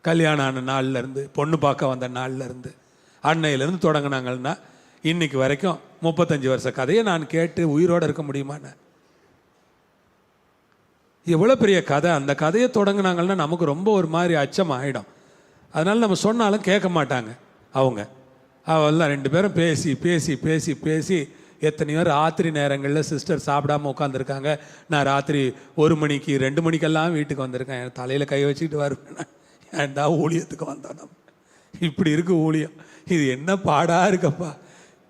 கல்யாணம் ஆன நாள்லேருந்து, பொண்ணு பார்க்க வந்த நாள்லேருந்து, அன்னையிலேருந்து தொடங்கினாங்கன்னா இன்னைக்கு வரைக்கும் 35 வருஷ கதையை நான் கேட்டு உயிரோடு இருக்க முடியுமாண்ணே? எவ்வளோ பெரிய கதை. அந்த கதையை தொடங்கினாங்கன்னா நமக்கு ரொம்ப ஒரு மாதிரி அச்சம் ஆகிடும். அதனால் நம்ம சொன்னாலும் கேட்க மாட்டாங்க அவங்க. அவெல்லாம் 2 பேரும் பேசி பேசி பேசி பேசி எத்தனையோ ராத்திரி நேரங்களில் சிஸ்டர் சாப்பிடாமல் உட்காந்துருக்காங்க. நான் ராத்திரி 1 மணிக்கு 2 மணிக்கெல்லாம் வீட்டுக்கு வந்திருக்கேன். என் தலையில் கை வச்சுக்கிட்டு வருவேன். ஏன்டா ஊழியத்துக்கு வந்தோம் நம்ம, இப்படி இருக்கு ஊழியம், இது என்ன பாடாக இருக்கப்பா,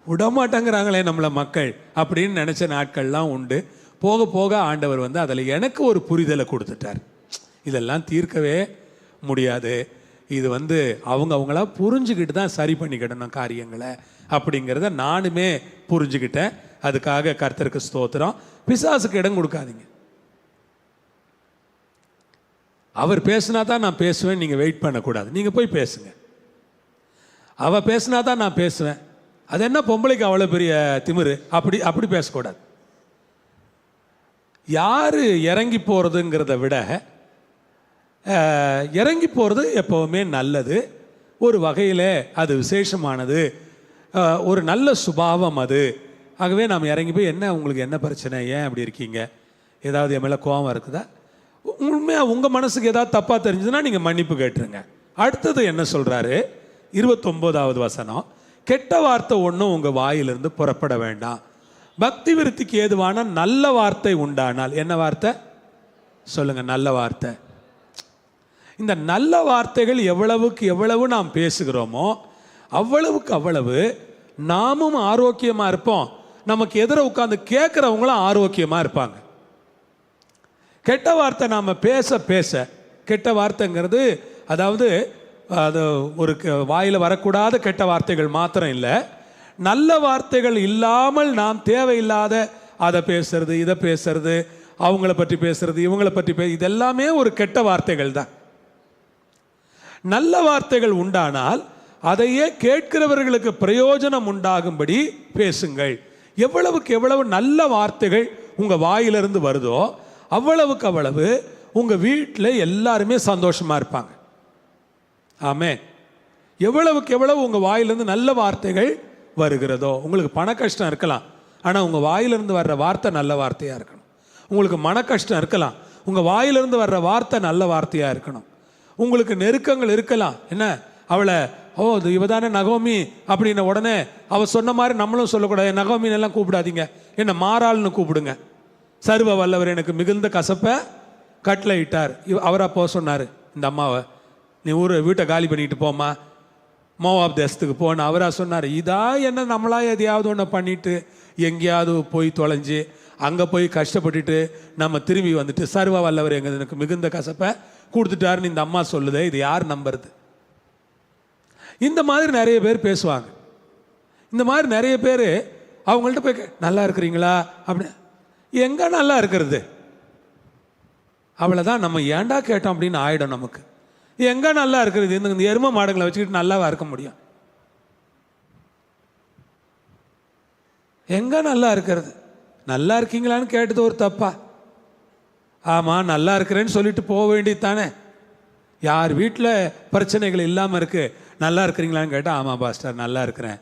விடமாட்டேங்கிறாங்களே நம்மளை மக்கள் அப்படின்னு நினச்ச நாட்கள்லாம் உண்டு. போக போக ஆண்டவர் அதில் எனக்கு ஒரு புரிதலை கொடுத்துட்டார். இதெல்லாம் தீர்க்கவே முடியாது, இது அவங்களா புரிஞ்சுக்கிட்டு தான் சரி பண்ணிக்கிடணும் காரியங்களை அப்படிங்கிறத நானுமே புரிஞ்சுக்கிட்டேன். அதுக்காக கர்த்தருக்கு ஸ்தோத்திரம். பிசாசுக்கு இடம் கொடுக்காதீங்க. அவர் பேசினா தான் நான் பேசுவேன், நீங்கள் வெயிட் பண்ணக்கூடாது. நீங்கள் போய் பேசுங்க. அவள் பேசினா தான் நான் பேசுவேன், அது என்ன பொம்பளைக்கு அவ்வளோ பெரிய திமிரு, அப்படி பேசக்கூடாது. யார் இறங்கி போகிறதுங்கிறத விட இறங்கி போகிறது எப்போவுமே நல்லது. ஒரு வகையில் அது விசேஷமானது, ஒரு நல்ல சுபாவம் அது. ஆகவே நாம் இறங்கி போய், என்ன உங்களுக்கு என்ன பிரச்சனை, ஏன் அப்படி இருக்கீங்க, ஏதாவது என் மேலே கோபம் இருக்குதா, உண்மையாக உங்கள் மனசுக்கு ஏதாவது தப்பாக தெரிஞ்சதுன்னா நீங்கள் மன்னிப்பு கேட்டுருங்க. அடுத்தது என்ன சொல்கிறாரு, 29வது வசனம், கெட்ட வார்த்தை ஒன்றும் உங்கள் வாயிலிருந்து புறப்பட வேண்டாம், பக்தி விருத்திக்கு ஏதுவான நல்ல வார்த்தை உண்டானால். என்ன வார்த்தை சொல்லுங்கள்? நல்ல வார்த்தை. இந்த நல்ல வார்த்தைகள் எவ்வளவுக்கு எவ்வளவு நாம் பேசுகிறோமோ அவ்வளவுக்கு அவ்வளவு நாமும் ஆரோக்கியமாக இருப்போம், நமக்கு எதிர உட்காந்து கேட்குறவங்களும் ஆரோக்கியமாக இருப்பாங்க. கெட்ட வார்த்தை நாம் பேச பேச, கெட்ட வார்த்தைங்கிறது அதாவது அது ஒரு வாயில் வரக்கூடாத கெட்ட வார்த்தைகள் மாத்திரம் இல்லை, நல்ல வார்த்தைகள் இல்லாமல் நாம் தேவையில்லாத அதை பேசுறது, இதை பேசுறது, அவங்கள பற்றி பேசுறது, இவங்களை பற்றி இதெல்லாமே ஒரு கெட்ட வார்த்தைகள் தான். நல்ல வார்த்தைகள் உண்டானால் அதையே கேட்கிறவர்களுக்கு பிரயோஜனம் உண்டாகும்படி பேசுங்கள். எவ்வளவுக்கு எவ்வளவு நல்ல வார்த்தைகள் உங்கள் வாயிலிருந்து வருதோ அவ்வளவுக்கு அவ்வளவு உங்கள் வீட்டில் எல்லாருமே சந்தோஷமாக இருப்பாங்க. ஆமே. எவ்வளவுக்கு எவ்வளவு உங்கள் வாயிலிருந்து நல்ல வார்த்தைகள் வருகிறதோ, உங்களுக்கு பண கஷ்டம் இருக்கலாம், ஆனால் உங்கள் வாயிலிருந்து வர்ற வார்த்தை நல்ல வார்த்தையாக இருக்கணும். உங்களுக்கு மன கஷ்டம் இருக்கலாம், உங்கள் வாயிலிருந்து வர்ற வார்த்தை நல்ல வார்த்தையாக இருக்கணும். உங்களுக்கு நெருக்கங்கள் இருக்கலாம், என்ன அவளை இவ தானே நகோமி அப்படின்ன உடனே அவள் சொன்ன மாதிரி நம்மளும் சொல்லக்கூடாது, நகோமின் எல்லாம் கூப்பிடாதீங்க, என்ன மாறாள்னு கூப்பிடுங்க. சர்வ வல்லவர் எனக்கு மிகுந்த கசப்பை கட்டில் இட்டார். அவராக போக சொன்னார் இந்த அம்மாவை, நீ வீட்டை காலி பண்ணிட்டு போமா, மோவாப் தேசத்துக்கு போன அவராக சொன்னார். இதா என்ன நம்மளா எதையாவது ஒன்று பண்ணிட்டு எங்கேயாவது போய் தொலைஞ்சு அங்கே போய் கஷ்டப்பட்டுட்டு நம்ம திரும்பி வந்துட்டு சர்வ வல்லவர் எனக்கு மிகுந்த கசப்பை கொடுத்துட்டாருன்னு இந்த அம்மா சொல்லுதே, இது யார் நம்புறது? இந்த மாதிரி நிறைய பேர் பேசுவாங்க. இந்த மாதிரி நிறைய பேர் அவங்கள்ட்ட போய் நல்லா இருக்கிறீங்களா அப்படி, எங்கே நல்லா இருக்கிறது, அவ்வளோதான், நம்ம ஏண்டா கேட்டோம் அப்படின்னு ஆயிடும் நமக்கு. எங்கே நல்லா இருக்கிறது? இந்த எரும மாடுங்களை வச்சுக்கிட்டு நல்லாவா இருக்க முடியும்? எங்கே நல்லா இருக்கிறது? நல்லா இருக்கீங்களான்னு கேட்டது ஒரு தப்பா? ஆமாம் நல்லா இருக்கிறேன்னு சொல்லிட்டு போக வேண்டியது தானே. யார் வீட்டில் பிரச்சனைகள் இல்லாமல் இருக்குது, நல்லா இருக்கிறீங்களான்னு கேட்டால் ஆமாம் பாஸ்டர் நல்லா இருக்கிறேன்,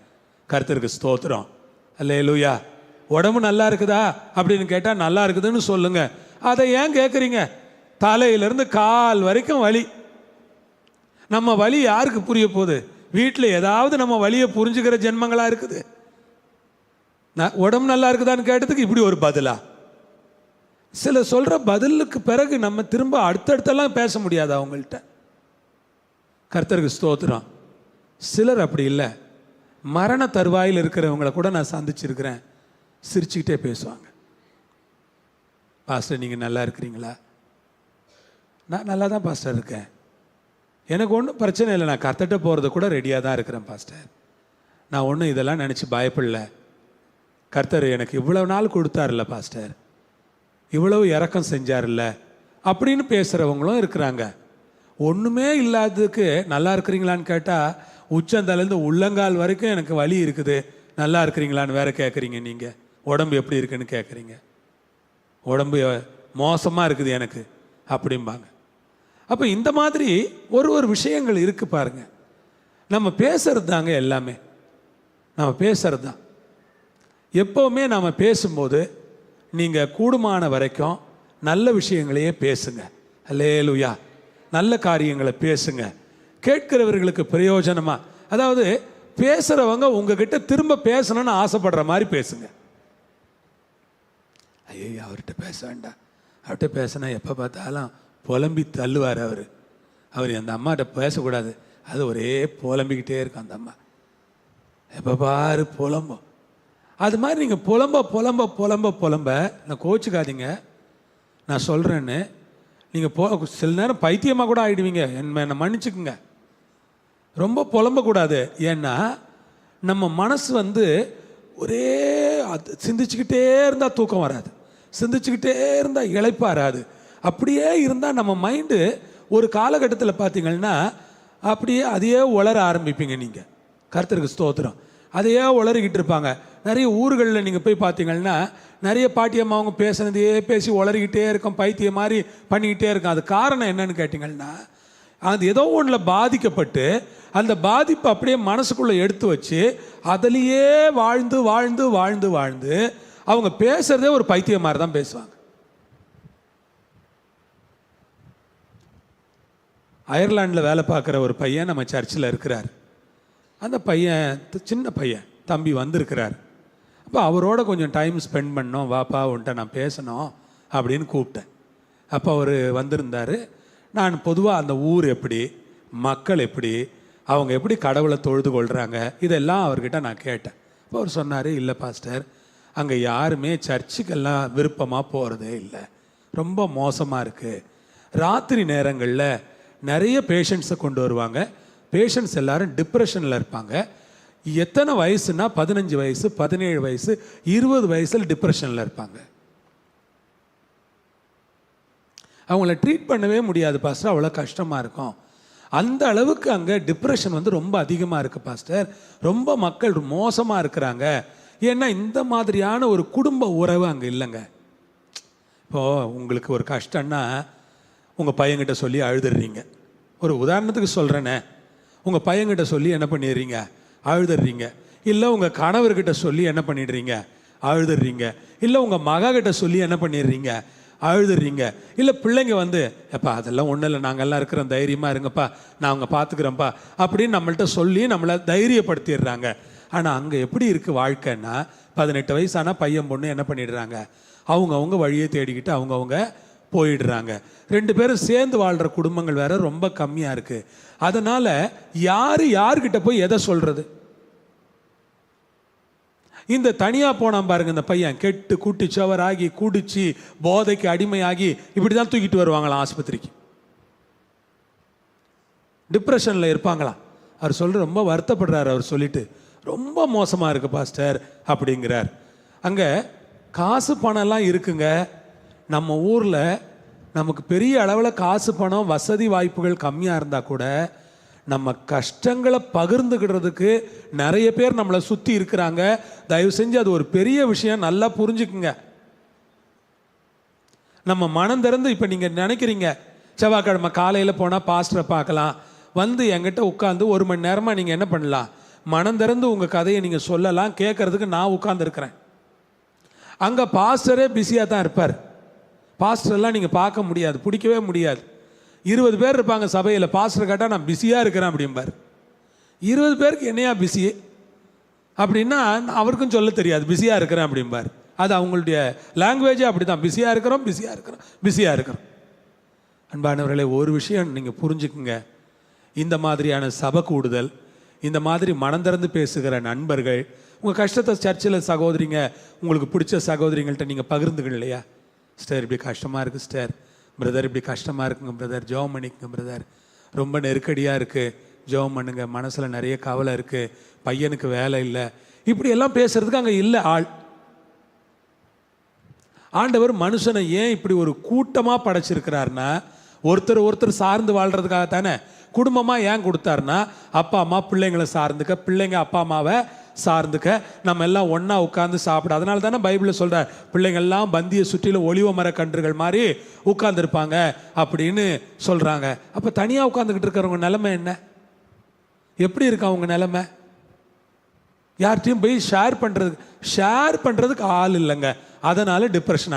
கர்த்தருக்கு ஸ்தோத்திரம், அல்லேலூயா. உடம்பு நல்லா இருக்குதா அப்படின்னு கேட்டால் நல்லா இருக்குதுன்னு சொல்லுங்க. அதை ஏன் கேட்குறீங்க? தலையிலேருந்து கால் வரைக்கும் வலி. நம்ம வலி யாருக்கு புரிய போகுது? வீட்டில் ஏதாவது நம்ம வலியை புரிஞ்சுக்கிற ஜென்மங்களாக இருக்குது. உடம்பு நல்லா இருக்குதான்னு கேட்டதுக்கு இப்படி ஒரு பதிலா? சில சொல்கிற பதிலுக்கு பிறகு நம்ம திரும்ப அடுத்தடுத்தெல்லாம் பேச முடியாது அவங்கள்ட்ட. கர்த்தருக்கு ஸ்தோத்திரம். சிலர் அப்படி இல்லை, மரண தருவாயில் இருக்கிறவங்களை கூட நான் சந்திச்சிருக்கிறேன், சிரிச்சுக்கிட்டே பேசுவாங்க. பாஸ்டர் நீங்கள் நல்லா இருக்கிறீங்களா? நான் நல்லா தான் பாஸ்டர் இருக்கேன், எனக்கு ஒன்றும் பிரச்சனை இல்லை, நான் கர்த்தர்ட்ட போகிறது கூட ரெடியாக தான் இருக்கிறேன் பாஸ்டர், நான் ஒன்றும் இதெல்லாம் நினச்சி பயப்படல, கர்த்தர் எனக்கு இவ்வளவு நாள் கொடுத்தார்ல பாஸ்டர், இவ்வளவு இரக்கம் செஞ்சார்ல அப்படின்னு பேசுகிறவங்களும் இருக்கிறாங்க. ஒன்றுமே இல்லாததுக்கு நல்லா இருக்கிறீங்களான்னு கேட்டால் உச்சந்தலேருந்து உள்ளங்கால் வரைக்கும் எனக்கு வலி இருக்குது, நல்லா இருக்கிறீங்களான்னு வேற கேட்குறீங்க. நீங்கள் உடம்பு எப்படி இருக்குன்னு கேட்குறீங்க, உடம்பு மோசமாக இருக்குது எனக்கு அப்படிம்பாங்க. அப்போ இந்த மாதிரி ஒரு விஷயங்கள் இருக்குது பாருங்க. நம்ம பேசுறது தாங்க எல்லாமே, நம்ம பேசுறது தான். எப்போவுமே நம்ம பேசும்போது நீங்கள் கூடுமான வரைக்கும் நல்ல விஷயங்களையே பேசுங்க. அல்லேலூயா. நல்ல காரியங்களை பேசுங்க, கேட்கிறவர்களுக்கு பிரயோஜனமாக. அதாவது பேசுகிறவங்க உங்ககிட்ட திரும்ப பேசணும்னு ஆசைப்படுற மாதிரி பேசுங்க. ஐயோ அவர்கிட்ட பேச வேண்டாம், அவர்கிட்ட பேசினா எப்போ பார்த்தாலும் புலம்பி தள்ளுவார் அவர் அந்த அம்மாட்ட பேசக்கூடாது, அது ஒரே புலம்பிக்கிட்டே இருக்கும் அந்த அம்மா, எப்போ பாரு புலம்பும். அது மாதிரி நீங்கள் புலம்ப புலம்ப புலம்ப புலம்ப நான் கோச்சுக்காதீங்க, நான் சொல்கிறேன்னு நீங்கள் சில நேரம் பைத்தியமாக கூட ஆகிடுவீங்க, என்னை மன்னிச்சுக்குங்க. ரொம்ப புலம்பக்கூடாது. ஏன்னா நம்ம மனசு ஒரே சிந்திச்சுக்கிட்டே இருந்தால் தூக்கம் வராது, சிந்திச்சுக்கிட்டே இருந்தால் இளைப்பாராது. அப்படியே இருந்தால் நம்ம மைண்டு ஒரு காலகட்டத்தில் பார்த்தீங்கன்னா அப்படியே அதையே உளர ஆரம்பிப்பீங்க நீங்கள். கர்த்தருக்கு ஸ்தோத்திரம். அதையே உளறிக்கிட்டு இருப்பாங்க. நிறைய ஊர்களில் நீங்கள் போய் பார்த்தீங்கன்னா நிறைய பாட்டியம்மா அவங்க பேசுனதையே பேசி உளறிக்கிட்டே இருக்கும், பைத்தியம் மாதிரி பண்ணிக்கிட்டே இருக்கும். அது காரணம் என்னன்னு கேட்டிங்கன்னா, அது ஏதோ ஒன்றில் பாதிக்கப்பட்டு அந்த பாதிப்பை அப்படியே மனசுக்குள்ளே எடுத்து வச்சு அதிலேயே வாழ்ந்து வாழ்ந்து வாழ்ந்து வாழ்ந்து அவங்க பேசுகிறதே ஒரு பைத்தியம் மாதிரி தான் பேசுவாங்க. அயர்லாண்டில் வேலை பார்க்குற ஒரு பையன் நம்ம சர்ச்சில் இருக்கிறார். அந்த பையன் சின்ன பையன் தம்பி வந்திருக்கிறார். அப்போ அவரோட கொஞ்சம் டைம் ஸ்பெண்ட் பண்ணோம், வாப்பா உன்ட்ட நான் பேசணும் அப்படின்னு கூப்பிட்டேன். அப்போ அவர் வந்திருந்தார். நான் பொதுவாக அந்த ஊர் எப்படி, மக்கள் எப்படி, அவங்க எப்படி கடவுளை தொழுது கொள்கிறாங்க, இதெல்லாம் அவர்கிட்ட நான் கேட்டேன். இப்போ அவர் சொன்னார், இல்லை பாஸ்டர், அங்கே யாருமே சர்ச்சுக்கெல்லாம் விருப்பமாக போகிறதே இல்லை, ரொம்ப மோசமாக இருக்குது. ராத்திரி நேரங்களில் நிறைய பேஷண்ட்ஸை கொண்டு வருவாங்க. பேஷண்ட்ஸ் எல்லாரும் டிப்ரெஷனில் இருப்பாங்க. எத்தனை வயசுனா 15 வயசு, 17 வயசு, 20 வயசில் டிப்ரெஷனில் இருப்பாங்க. அவங்கள ட்ரீட் பண்ணவே முடியாது பாஸ்டர், அவ்வளோ கஷ்டமாக இருக்கும். அந்த அளவுக்கு அங்கே டிப்ரெஷன் வந்து ரொம்ப அதிகமாக இருக்குது பாஸ்டர். ரொம்ப மக்கள் மோசமாக இருக்கிறாங்க. ஏன்னா இந்த மாதிரியான ஒரு குடும்ப உறவு அங்கே இல்லைங்க. இப்போது உங்களுக்கு ஒரு கஷ்டம்னா உங்கள் பையன்கிட்ட சொல்லி அழுதுடுறீங்க. ஒரு உதாரணத்துக்கு சொல்கிறேனே, உங்கள் பையன்கிட்ட சொல்லி என்ன பண்ணிடுறீங்க, அழுதுடுறீங்க. இல்லை உங்கள் கணவர்கிட்ட சொல்லி என்ன பண்ணிடுறீங்க, அழுதுடுறீங்க. இல்லை உங்கள் மகக்கிட்ட சொல்லி என்ன பண்ணிடுறீங்க, அழுதுடுறீங்க. இல்லை பிள்ளைங்க வந்து எப்பா அதெல்லாம் ஒன்றும் இல்லை, நாங்கள்லாம் இருக்கிறோம், தைரியமாக இருங்கப்பா, நான் அவங்க பார்த்துக்குறேன்ப்பா அப்படின்னு நம்மள்கிட்ட சொல்லி நம்மளை தைரியப்படுத்திடுறாங்க. ஆனால் அங்கே எப்படி இருக்குது வாழ்க்கைன்னா, 18 வயசான பையன் பொண்ணு என்ன பண்ணிடுறாங்க, அவங்கவுங்க வழியை தேடிக்கிட்டு அவங்கவுங்க போயிடுறாங்க. 2 பேரும் சேர்ந்து வாழ்கிற குடும்பங்கள் வேற ரொம்ப கம்மியாக இருக்குது. அதனால் யார்கிட்ட போய் எதை சொல்கிறது? இந்த தனியாக போனான் பாருங்க, இந்த பையன் கெட்டு குட்டிச்சவராகி குடிச்சு போதைக்கு அடிமையாகி இப்படி தான் தூக்கிட்டு வருவாங்களாம் ஆஸ்பத்திரிக்கு. டிப்ரெஷனில் இருப்பாங்களாம். அவர் சொல்கிற ரொம்ப வருத்தப்படுறாரு. அவர் சொல்லிட்டு ரொம்ப மோசமாக இருக்குது பாஸ்டர் அப்படிங்கிறார். அங்கே காசு பணம்லாம் இருக்குங்க. நம்ம ஊரில் நமக்கு பெரிய அளவில் காசு பணம் வசதி வாய்ப்புகள் கம்மியாக இருந்தால் கூட நம்ம கஷ்டங்களை பகிர்ந்துக்கிடுறதுக்கு நிறைய பேர் நம்மளை சுற்றி இருக்கிறாங்க. தயவு செஞ்சு அது ஒரு பெரிய விஷயம், நல்லா புரிஞ்சுக்குங்க. நம்ம மனம் திறந்து இப்போ நீங்கள் நினைக்கிறீங்க செவ்வாய்க்கிழமை காலையில் போனால் பாஸ்டரை பார்க்கலாம், வந்து என்கிட்ட உட்காந்து 1 மணி நேரமாக நீங்கள் என்ன பண்ணலாம், மனம் திறந்து உங்கள் கதையை நீங்கள் சொல்லலாம், கேட்கறதுக்கு நான் உட்காந்துருக்கிறேன். அங்கே பாஸ்டரே பிஸியாக தான் இருப்பார். பாஸ்டர்லாம் நீங்கள் பார்க்க முடியாது, பிடிக்கவே முடியாது. 20 பேர் இருப்பாங்க சபையில். பாஸ்டர் கேட்டால் நான் பிஸியாக இருக்கிறேன் அப்படிம்பார். 20 பேருக்கு என்னையா பிஸி அப்படின்னா அவருக்கும் சொல்ல தெரியாது, பிஸியாக இருக்கிறேன் அப்படிம்பார். அது அவங்களுடைய லாங்குவேஜே அப்படி தான், பிஸியாக இருக்கிறோம் பிஸியாக இருக்கிறோம் பிஸியாக இருக்கிறோம். அன்பானவர்களே, ஒரு விஷயம் நீங்கள் புரிஞ்சுக்குங்க. இந்த மாதிரியான சபை கூடுதல், இந்த மாதிரி மனம் திறந்து பேசுகிற நண்பர்கள், உங்கள் கஷ்டத்தை சர்ச்சில் சகோதரிங்க, உங்களுக்கு பிடிச்ச சகோதரிங்கள்ட்ட நீங்கள் பகிர்ந்துக்கணும் இல்லையா? சிஸ்டர் இப்படி கஷ்டமாக இருக்குது சிஸ்டர், பிரதர் இப்படி கஷ்டமாக இருக்குங்க பிரதர், ஜெபம் பண்ணிக்கங்க பிரதர், ரொம்ப நெருக்கடியாக இருக்குது, ஜெபம் பண்ணுங்க, மனசில் நிறைய கவலை இருக்குது, பையனுக்கு வேலை இல்லை, இப்படி எல்லாம் பேசுறதுக்கு அங்கே இல்லை ஆள். ஆண்டவர் மனுஷனை ஏன் இப்படி ஒரு கூட்டமாக படைச்சிருக்கிறாருன்னா, ஒருத்தர் சார்ந்து வாழ்கிறதுக்காக தானே. குடும்பமாக ஏன் கொடுத்தாருன்னா, அப்பா அம்மா பிள்ளைங்களை சார்ந்துக்க, பிள்ளைங்க அப்பா அம்மாவை சார்ந்துக்க, நம்ம எல்லாம் ஒன்றா உட்காந்து சாப்பிட. அதனால தானே பைபிளில் சொல்கிற பிள்ளைங்கள்லாம் பந்தியை சுற்றிலும் ஒளிவ மர கன்றுகள் மாதிரி உட்காந்துருப்பாங்க அப்படின்னு சொல்கிறாங்க. அப்போ தனியாக உட்காந்துக்கிட்டு இருக்கிறவங்க நிலைமை என்ன, எப்படி இருக்கு அவங்க நிலைமை? யார்கிட்டையும் போய் ஷேர் பண்ணுறதுக்கு ஆள் இல்லைங்க. அதனால் டிப்ரெஸ்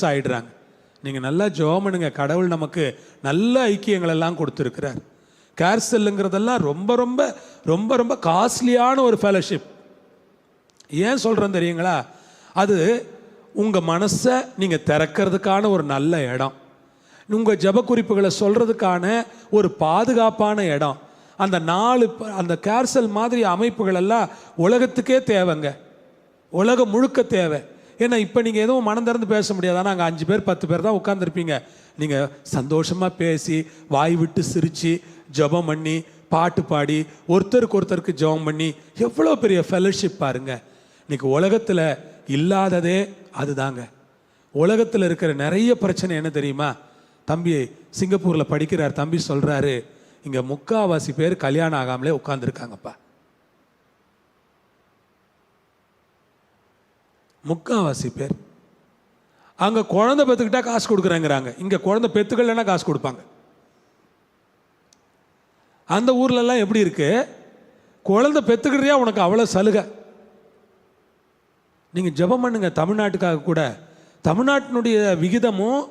ஆகிடுறாங்க. நீங்கள் நல்லா ஜெபம் பண்ணுங்க. கடவுள் நமக்கு நல்ல ஐக்கியங்களெல்லாம் கொடுத்துருக்கிறார். கேர்செல்லுங்கிறதெல்லாம் ரொம்ப ரொம்ப ரொம்ப ரொம்ப காஸ்ட்லியான ஒரு ஃபெலோஷிப். ஏன் சொல்கிறேன் தெரியுங்களா? அது உங்கள் மனசை நீங்கள் திறக்கிறதுக்கான ஒரு நல்ல இடம், உங்கள் ஜெப குறிப்புகளை சொல்கிறதுக்கான ஒரு பாதுகாப்பான இடம். அந்த 4 அந்த கேர்செல் மாதிரி அமைப்புகள் எல்லாம் உலகத்துக்கே தேவைங்க, உலகம் முழுக்க தேவை. ஏன்னா இப்போ நீங்கள் எதுவும் மனம் திறந்து பேச முடியாது. ஆனால் அங்கே 5 பேர் 10 பேர் தான் உட்காந்துருப்பீங்க. நீங்கள் சந்தோஷமாக பேசி வாய் விட்டு சிரித்து ஜெபம் பண்ணி பாட்டு பாடி ஒருத்தருக்கு ஜெபம் பண்ணி எவ்வளோ பெரிய ஃபெலோஷிப் பாருங்க. இன்னைக்கு உலகத்தில் இல்லாததே அதுதாங்க. உலகத்தில் இருக்கிற நிறைய பிரச்சனை என்ன தெரியுமா? தம்பி சிங்கப்பூரில் படிக்கிறார் தம்பி சொல்கிறாரு, இங்கே 3/4 பேர் கல்யாணம் ஆகாமலே உட்காந்துருக்காங்கப்பா. 3/4 பேர். அங்கே குழந்தை பெற்றுக்கிட்டா காசு கொடுக்குறேங்கிறாங்க, இங்கே குழந்தை பெற்றுக்கலன்னா காசு கொடுப்பாங்க. அந்த ஊர்லெல்லாம் எப்படி இருக்கு, குழந்தை பெற்றுக்கிறியா உனக்கு அவ்வளோ சலுகை. நீங்கள் ஜெபம் பண்ணுங்க தமிழ்நாட்டுக்காக கூட. தமிழ்நாட்டினுடைய விகிதமும்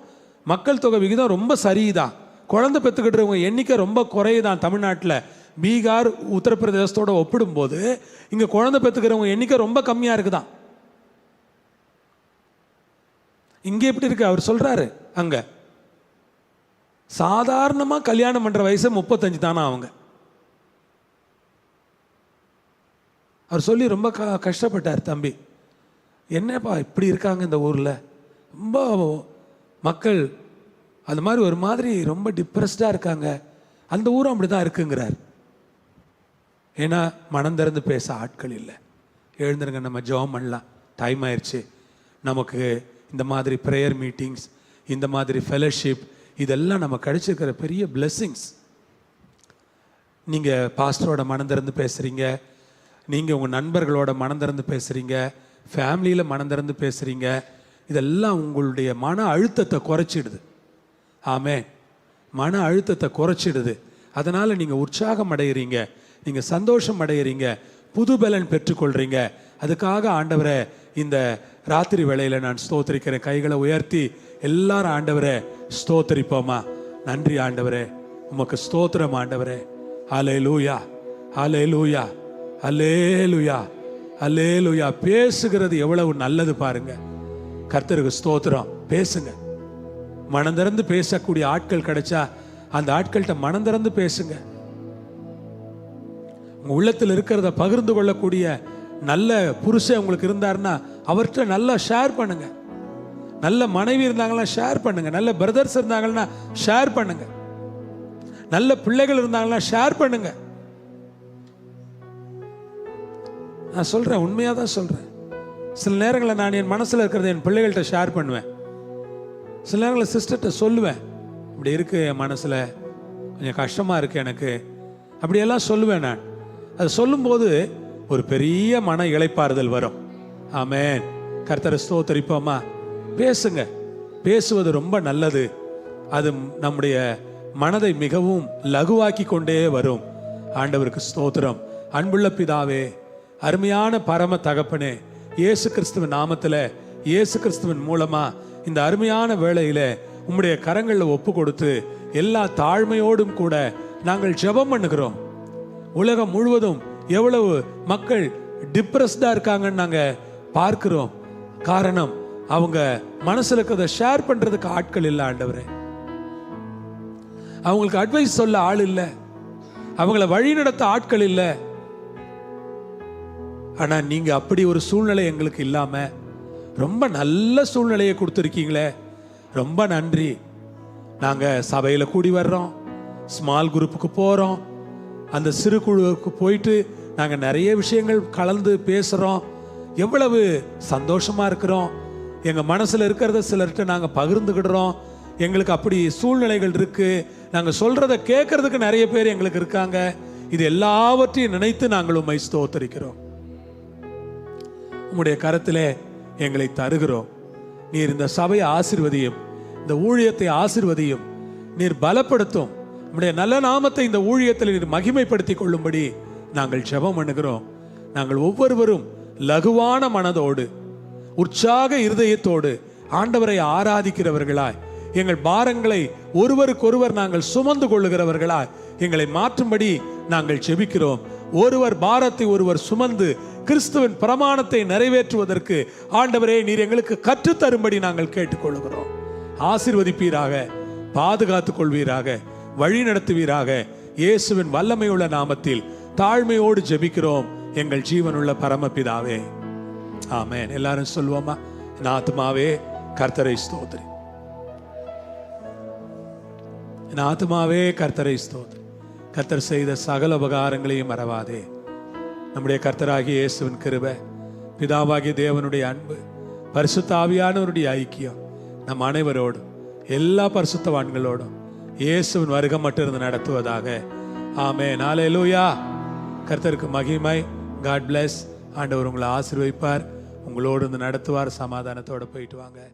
மக்கள் தொகை விகிதம் ரொம்ப சரிதான். குழந்தை பெற்றுக்கிட்டுறவங்க எண்ணிக்கை ரொம்ப குறையுதான் தமிழ்நாட்டில். பீகார் உத்தரப்பிரதேசத்தோட ஒப்பிடும்போது இங்கே குழந்தை பெற்றுக்கிறவங்க எண்ணிக்கை ரொம்ப கம்மியாக இருக்குதான். இங்கே எப்படி இருக்கு அவர் சொல்றாரு, அங்க சாதாரணமாக கல்யாணம் பண்ற வயசு 35 தானா அவங்க. அவர் சொல்லி ரொம்ப கஷ்டப்பட்டார் தம்பி. என்னப்பா இப்படி இருக்காங்க இந்த ஊரில், ரொம்ப மக்கள் அது மாதிரி ஒரு மாதிரி ரொம்ப டிப்ரெஸ்டாக இருக்காங்க, அந்த ஊரும் அப்படி தான் இருக்குங்கிறார். ஏன்னா மனம் திறந்து பேச ஆட்கள் இல்லை. எழுந்துருங்க, நம்ம ஜெபம் பண்ணலாம், டைம் ஆயிடுச்சு. நமக்கு இந்த மாதிரி ப்ரேயர் மீட்டிங்ஸ், இந்த மாதிரி ஃபெலோஷிப், இதெல்லாம் நம்ம கிடைச்சிருக்கிற பெரிய பிளெஸ்ஸிங்ஸ். நீங்கள் பாஸ்டரோட மனம் திறந்து பேசுகிறீங்க, நீங்கள் உங்கள் நண்பர்களோட மனம் திறந்து பேசுகிறீங்க, ஃபேமிலியில் மனம் திறந்து பேசுகிறீங்க. இதெல்லாம் உங்களுடைய மன அழுத்தத்தை குறைச்சிடுது. ஆமென். மன அழுத்தத்தை குறைச்சிடுது. அதனால் நீங்கள் உற்சாகம் அடைகிறீங்க, நீங்கள் சந்தோஷம் அடைகிறீங்க, புது பலன் பெற்றுக்கொள்கிறீங்க. அதுக்காக ஆண்டவரை இந்த ராத்திரி வேளையில் நான் ஸ்தோத்திரிக்கிறேன். கைகளை உயர்த்தி எல்லாரும் ஆண்டவரை ஸ்தோத்திரிப்போமா. நன்றி ஆண்டவரே, உமக்கு ஸ்தோத்திரம் ஆண்டவரே. அல்லேலூயா, அல்லேலூயா, அல்லேலூயா, அல்லேலூயா. பேசுகிறது எவ்வளவு நல்லது பாருங்க. கர்த்தருக்கு ஸ்தோத்திரம். பேசுங்க, மனம் திறந்து பேசக்கூடிய ஆட்கள் கிடைச்சா அந்த ஆட்கள்கிட்ட மனம் திறந்து பேசுங்க. உங்க உள்ளத்தில் இருக்கிறத பகிர்ந்து கொள்ளக்கூடிய நல்ல புருஷன் உங்களுக்கு இருந்தாருன்னா அவர்கிட்ட நல்லா ஷேர் பண்ணுங்க. நல்ல மனைவி இருந்தாங்கன்னா ஷேர் பண்ணுங்க. நல்ல பிரதர்ஸ் இருந்தாங்கன்னா ஷேர் பண்ணுங்க. நல்ல பிள்ளைகள் இருந்தாங்கன்னா ஷேர் பண்ணுங்க. நான் சொல்றேன், உண்மையாக தான் சொல்றேன். சில நேரங்களில் நான் என் மனசில் இருக்கிறத என் பிள்ளைகள்கிட்ட ஷேர் பண்ணுவேன். சில நேரங்களில் சிஸ்டர்கிட்ட சொல்லுவேன், இப்படி இருக்கு என் மனசில், கொஞ்சம் கஷ்டமாக இருக்கு எனக்கு, அப்படியெல்லாம் சொல்லுவேன் நான். அது சொல்லும்போது ஒரு பெரிய மன இளைப்பாறுதல் வரும். ஆமென். கர்த்தரை ஸ்தோத்திரிப்போமா. பேசுங்க, பேசுவது ரொம்ப நல்லது. அது நம்முடைய மனதை மிகவும் லகுவாக்கி கொண்டே வரும். ஆண்டவருக்கு ஸ்தோத்திரம். அன்புள்ள பிதாவே, அருமையான பரம தகப்பனே, இயேசு கிறிஸ்துவின் நாமத்தில், இயேசு கிறிஸ்துவின் மூலமா இந்த அருமையான வேளையில உம்முடைய கரங்களில் ஒப்பு கொடுத்து எல்லா தாழ்மையோடும் கூட நாங்கள் ஜெபம் பண்ணுகிறோம். உலகம் முழுவதும் எவ்வளவு மக்கள் டிப்ரெஸ்டா இருக்காங்கன்னு நாங்க பார்க்கிறோம். காரணம், அவங்க மனசுல இருக்கிறத ஷேர் பண்றதுக்கு ஆட்கள் இல்லை ஆண்டவரே. அவங்களுக்கு அட்வைஸ் சொல்ல ஆள் இல்லை, அவங்கள வழி நடத்த ஆட்கள் இல்லை. ஆனா நீங்க அப்படி ஒரு சூழ்நிலை எங்களுக்கு இல்லாம ரொம்ப நல்ல சூழ்நிலையை கொடுத்துருக்கீங்களே, ரொம்ப நன்றி. நாங்க சபையில கூடி வர்றோம், ஸ்மால் குரூப்புக்கு போறோம், அந்த சிறு குழுவுக்கு போயிட்டு நாங்க நிறைய விஷயங்கள் கலந்து பேசுறோம். எவ்வளவு சந்தோஷமா இருக்கிறோம். எங்க மனசுல இருக்கிறத சிலர்கிட்ட நாங்க பகிர்ந்துக்கிடுறோம். எங்களுக்கு அப்படி சூழ்நிலைகள் இருக்கு. நாங்க சொல்றத கேட்கறதுக்கு நிறைய பேர் எங்களுக்கு இருக்காங்க. இது எல்லாவற்றையும் நினைத்து நாங்கள் உம்மை ஸ்தோத்திரிக்கிறோம். உம்முடைய கரத்திலே எங்களை தருகிறோம். நீர் இந்த சபையை ஆசீர்வதியும், இந்த ஊழியத்தை ஆசீர்வதியும், நீர் பலப்படுத்தும். உம்முடைய நல்ல நாமத்தை இந்த ஊழியத்தில் நீர் மகிமைப்படுத்திக் கொள்ளும்படி நாங்கள் ஜெபம் பண்ணுகிறோம். நாங்கள் ஒவ்வொருவரும் லகுவான மனதோடு, உற்சாக இருதயத்தோடு ஆண்டவரை ஆராதிக்கிறவர்களாய், எங்கள் பாரங்களை ஒருவருக்கொருவர் நாங்கள் சுமந்து கொள்ளுகிறவர்களாய் எங்களை மாற்றும்படி நாங்கள் ஜெபிக்கிறோம். ஒருவர் பாரத்தை ஒருவர் சுமந்து கிறிஸ்துவின் பிரமாணத்தை நிறைவேற்றுவதற்கு ஆண்டவரே நீர் எங்களுக்கு கற்றுத்தரும்படி நாங்கள் கேட்டுக்கொள்கிறோம். ஆசீர்வதிப்பீராக, பாதுகாத்துக் கொள்வீராக, வழி நடத்துவீராக. இயேசுவின் வல்லமையுள்ள நாமத்தில் தாழ்மையோடு ஜெபிக்கிறோம் எங்கள் ஜீவனுள்ள பரமபிதாவே, ஆமென். எல்லாரும் சொல்லுவோமா? என் ஆத்துமாவே கர்த்தரை ஸ்தோத்திரி, என் ஆத்துமாவே கர்த்தரை ஸ்தோத்திரி. கர்த்தர் செய்த சகல உபகாரங்களையும் மறவாதே. நம்முடைய கர்த்தராகிய இயேசுவின் கிருபை, பிதாவாகிய தேவனுடைய அன்பு, பரிசுத்த ஆவியானவருடைய ஐக்கியம் நம் அனைவரோடும் எல்லா பரிசுத்தவான்களோடும் இயேசுவின் வருகை மட்டும் இருந்து நடத்துவதாக. ஆமென். ஹல்லேலூயா. கர்த்தருக்கு மகிமை. God bless. ஆண்டவர் உங்களை ஆசீர்வதிப்பார், உங்களோடு இருந்து நடத்துவார். சமாதானத்தோட போயிட்டு வாங்க.